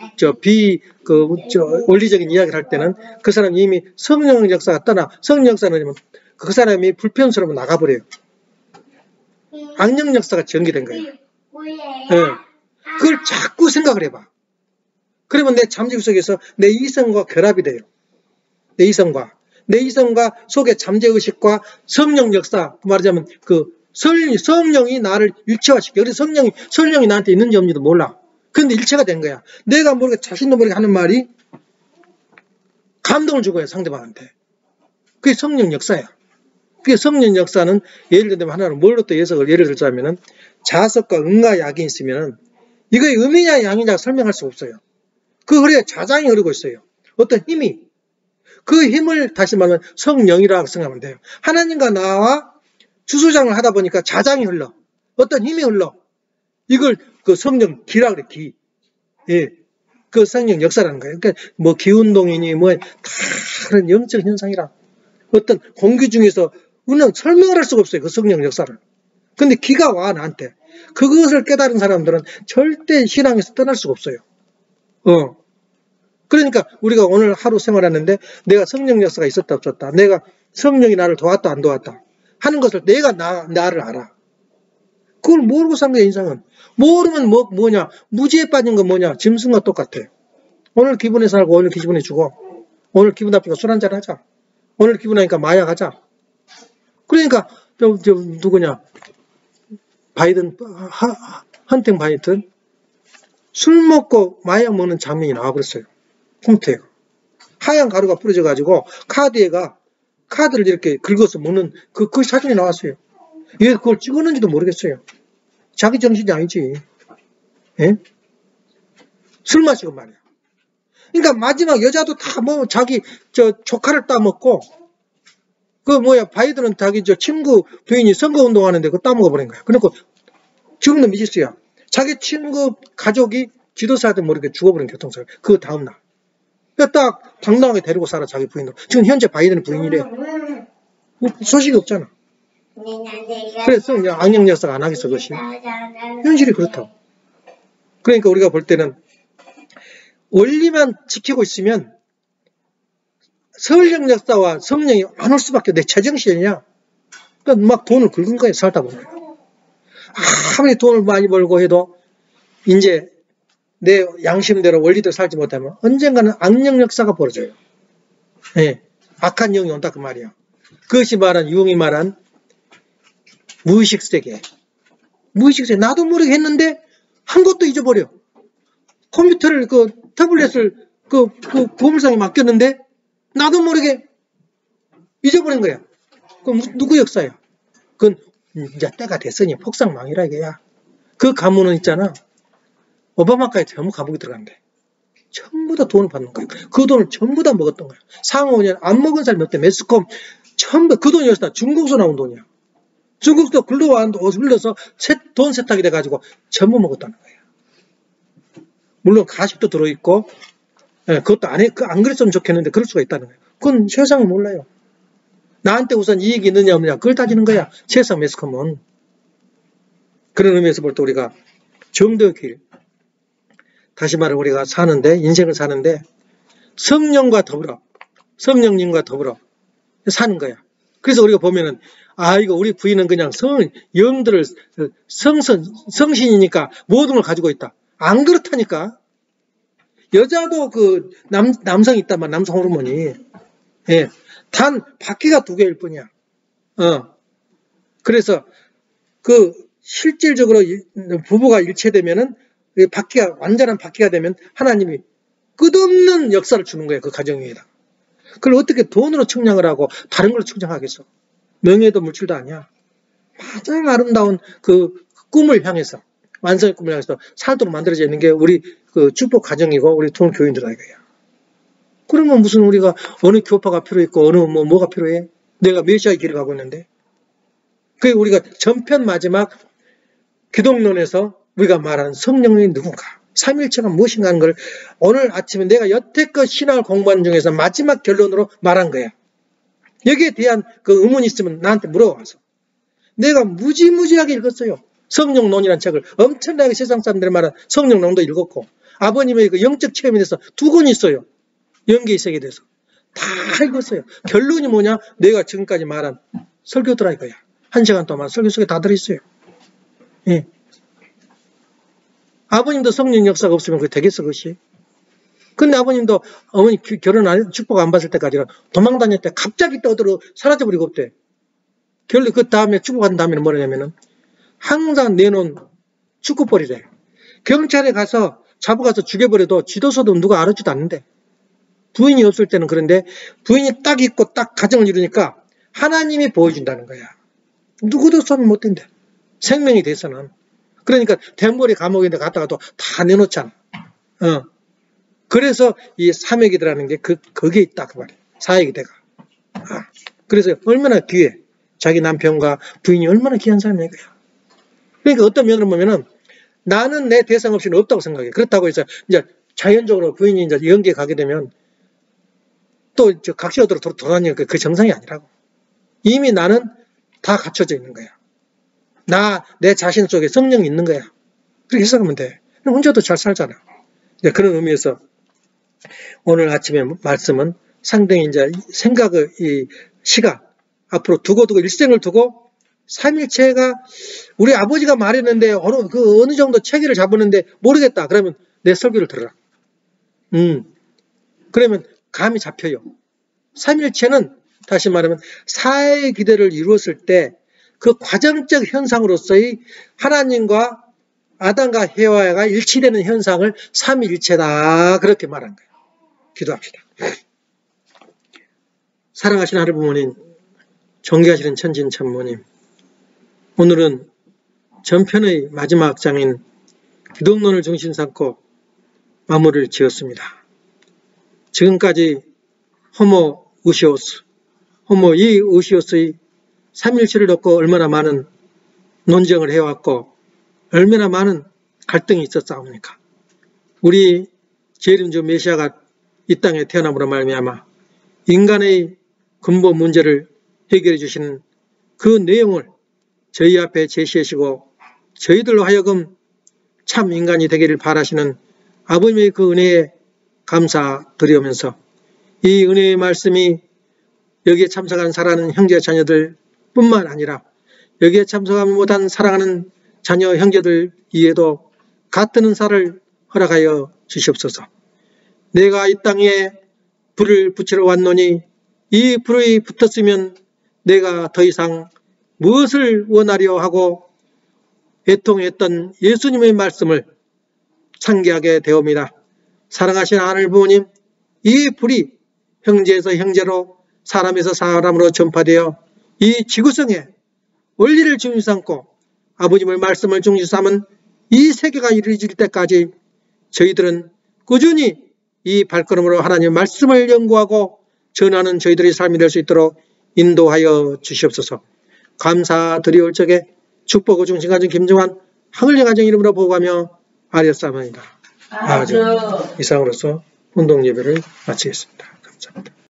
원리적인 이야기를 할 때는 그 사람이 이미 성령 역사가 떠나 성령 역사는 그 사람이 불편스러우면 나가버려요. 악령 역사가 전개된 거예요. 그걸 자꾸 생각을 해봐. 그러면 내 잠재의식 속에서 내 이성과 결합이 돼요. 내 이성과 속의 잠재의식과 성령 역사, 말하자면 성령이 나를 일체화시켜. 그래서 성령이 나한테 있는지 없는지도 몰라. 그런데 일체가 된 거야. 내가 모르게 자신도 모르게 하는 말이 감동을 주고 해, 상대방한테. 그게 성령 역사야. 그게 성령 역사는 예를 들면 하나는 뭘로 또 예를 들자면은 자석과 응과 약이 있으면은 이거의 음이냐 양이냐 설명할 수 없어요. 그 흐르에 자장이 흐르고 있어요. 어떤 힘이. 그 힘을 다시 말하면 성령이라고 생각하면 돼요. 하나님과 나와 주소장을 하다 보니까 자장이 흘러. 어떤 힘이 흘러. 이걸 그 성령 기라 그래, 기. 그 성령 역사라는 거예요. 그러니까 뭐 기운동이니 뭐 다른 영적 현상이라. 어떤 공기 중에서 우리는 설명을 할 수가 없어요. 그 성령 역사를. 근데 기가 와, 나한테. 그것을 깨달은 사람들은 절대 신앙에서 떠날 수가 없어요. 그러니까 우리가 오늘 하루 생활하는데 내가 성령 역사가 있었다 없었다. 내가 성령이 나를 도왔다 안 도왔다. 하는 것을 내가 나를 알아. 그걸 모르고 산 거야, 인생은. 모르면 뭐냐. 무지에 빠진 건 뭐냐. 짐승과 똑같아. 오늘 기분에 살고 오늘 기분에 죽어. 오늘 기분 나쁘니까 술 한잔 하자. 오늘 기분 나니까 마약 하자. 그러니까 누구냐. 헌팅 바이든 술 먹고 마약 먹는 장면이 나와버렸어요. 컴퓨터에가. 하얀 가루가 뿌려져가지고 카드를 이렇게 긁어서 먹는 그 사진이 나왔어요. 왜 그걸 찍었는지도 모르겠어요. 자기 정신이 아니지. 술 마시고 말이야. 그러니까 마지막 여자도 다 자기 조카를 따먹고 바이든은 자기 친구 부인이 선거운동하는데 그거 따먹어버린 거야. 그러니까 지금도 미지수야. 자기 친구 가족이 지도사한테 모르게 죽어버린 교통사고. 그 다음날. 딱 당당하게 데리고 살아, 자기 부인으로. 지금 현재 바이든 부인이래. 소식이 없잖아. 그래서 악령 역사가 안 하겠어, 그것이. 현실이 그렇다고. 그러니까 우리가 볼 때는 원리만 지키고 있으면 성령 역사와 성령이 안 올 수밖에. 내 제정신이냐. 그러니까 막 돈을 긁은 거예요, 살다 보면. 아무리 돈을 많이 벌고 해도 이제 내 양심대로 원리대로 살지 못하면 언젠가는 악령 역사가 벌어져요. 악한 영이 온다 그 말이야. 그것이 말한 유흥이 말한 무의식 세계. 무의식 세계. 나도 모르게 했는데 한 것도 잊어버려. 컴퓨터를 태블릿을 보물상에 맡겼는데 나도 모르게 잊어버린 거야. 그럼 누구 역사야? 그건 이제 때가 됐으니 폭삭망이라 이거야. 그 가문은 있잖아. 오바마까지 전부 감옥에 들어간대. 전부 다 돈을 받는 거야. 그 돈을 전부 다 먹었던 거야. 상호 5년 안 먹은 사람이 없대. 매스컴 전부 그 돈이 어디서 중국에서 나온 돈이야. 중국도 흘러서 돈 세탁이 돼가지고 전부 먹었다는 거야. 물론 가십도 들어있고, 그것도 안 그랬으면 좋겠는데 그럴 수가 있다는 거야. 그건 세상이 몰라요. 나한테 우선 이익이 있느냐 없느냐 그걸 따지는 거야. 세상 매스컴은. 그런 의미에서 볼 때 우리가 정도의 길, 다시 말해 우리가 사는데, 인생을 사는데 성령님과 더불어 사는 거야. 그래서 우리가 보면은 이거 우리 부인은 그냥 영들을 성신이니까 모든 걸 가지고 있다. 안 그렇다니까. 여자도 그 남성이 있단 말이야. 남성 호르몬이. 예. 단 바퀴가 2개일 뿐이야. 그래서 그 실질적으로 부부가 일체되면은 완전한 바퀴가 되면 하나님이 끝없는 역사를 주는 거예요. 그 가정 위에다. 그걸 어떻게 돈으로 측량을 하고 다른 걸로 측량하겠어. 명예도 물질도 아니야. 가장 아름다운 그 꿈을 향해서, 완성의 꿈을 향해서 살도록 만들어져 있는 게 우리 그 축복 가정이고 우리 돈 교인들아 이거야. 그러면 무슨 우리가 어느 교파가 필요했고 어느 뭐가 필요해? 내가 메시아의 길을 가고 있는데. 그게 우리가 전편 마지막 기독론에서 우리가 말하는 성령이 누군가, 삼일체가 무엇인가 하는 걸 오늘 아침에 내가 여태껏 신학을 공부하는 중에서 마지막 결론으로 말한 거야. 여기에 대한 그 의문이 있으면 나한테 물어와서. 내가 무지무지하게 읽었어요. 성령론이라는 책을 엄청나게 세상 사람들이 말한 성령론도 읽었고, 아버님의 그 영적 체험에 대해서 2권이 있어요. 영계의 세계에 대해서. 다 읽었어요. 결론이 뭐냐? 내가 지금까지 말한 설교더라 이거야. 1시간 동안 설교 속에 다 들어있어요. 예. 아버님도 성령 역사가 없으면 그게 되겠어, 그것이? 근데 아버님도 어머니 축복 안 받을 때까지는 도망 다녔대. 갑자기 떠들어 사라져버리고 없대. 결국 그 다음에 축복한 다음에는 뭐냐면은 항상 내놓은 축구볼이래. 경찰에 가서 잡아가서 죽여버려도 지도서도 누가 알아주지도 않는데. 부인이 없을 때는 그런데 부인이 딱 있고 딱 가정을 이루니까 하나님이 보여준다는 거야. 누구도 손 못 댄대. 생명이 돼서는. 그러니까 덴버리 감옥에 갔다가도 다 내놓잖아. 그래서 이 사맥이라는 게 거기에 있다 그 말이야. 사역이대가. 그래서 얼마나 귀해. 자기 남편과 부인이 얼마나 귀한 사람이야 이거야. 그러니까 어떤 면으로 보면은 나는 내 대상 없이는 없다고 생각해. 그렇다고 해서 이제 자연적으로 부인이 이제 연기에 가게 되면 또 각시어대로 돌아다니니까 그 정상이 아니라고. 이미 나는 다 갖춰져 있는 거야. 내 자신 속에 성령이 있는 거야. 그렇게 해석하면 돼. 혼자도 잘 살잖아. 그런 의미에서 오늘 아침에 말씀은 상당히 이제 생각의 이 시간, 앞으로 두고 일생을 두고 삼일체가 우리 아버지가 말했는데 어느 정도 체계를 잡았는데 모르겠다. 그러면 내 설교를 들어라. 그러면 감이 잡혀요. 삼일체는 다시 말하면 사의 기대를 이루었을 때 그 과정적 현상으로서의 하나님과 아담과 해와가 일치되는 현상을 삼위일체다 그렇게 말한 거예요. 기도합시다. 사랑하신 하늘 부모님, 존귀하시는 천진 천모님, 오늘은 전편의 마지막 장인 기독론을 중심 삼고 마무리를 지었습니다. 지금까지 호모 우시오스의 삼일체를 놓고 얼마나 많은 논쟁을 해왔고 얼마나 많은 갈등이 있었사옵니까? 우리 재림주 메시아가 이 땅에 태어남으로 말미암아 인간의 근본 문제를 해결해 주시는 그 내용을 저희 앞에 제시하시고 저희들로 하여금 참 인간이 되기를 바라시는 아버님의 그 은혜에 감사드리면서 이 은혜의 말씀이 여기에 참석한 사랑하는 형제 자녀들 뿐만 아니라 여기에 참석하지 못한 사랑하는 자녀 형제들 이에도 같은 은사를 허락하여 주시옵소서. 내가 이 땅에 불을 붙이러 왔노니 이 불이 붙었으면 내가 더 이상 무엇을 원하려 하고 애통했던 예수님의 말씀을 상기하게 되옵니다. 사랑하신 하늘 부모님, 이 불이 형제에서 형제로 사람에서 사람으로 전파되어 이 지구성에 원리를 중심 삼고 아버님의 말씀을 중심 삼은 이 세계가 이루어질 때까지 저희들은 꾸준히 이 발걸음으로 하나님의 말씀을 연구하고 전하는 저희들의 삶이 될 수 있도록 인도하여 주시옵소서. 감사드리올 적에 축복의 중심가정 김정환 항을령 가정 이름으로 보고하며 아뢰었사옵나이다. 아주 이상으로서 운동 예배를 마치겠습니다. 감사합니다.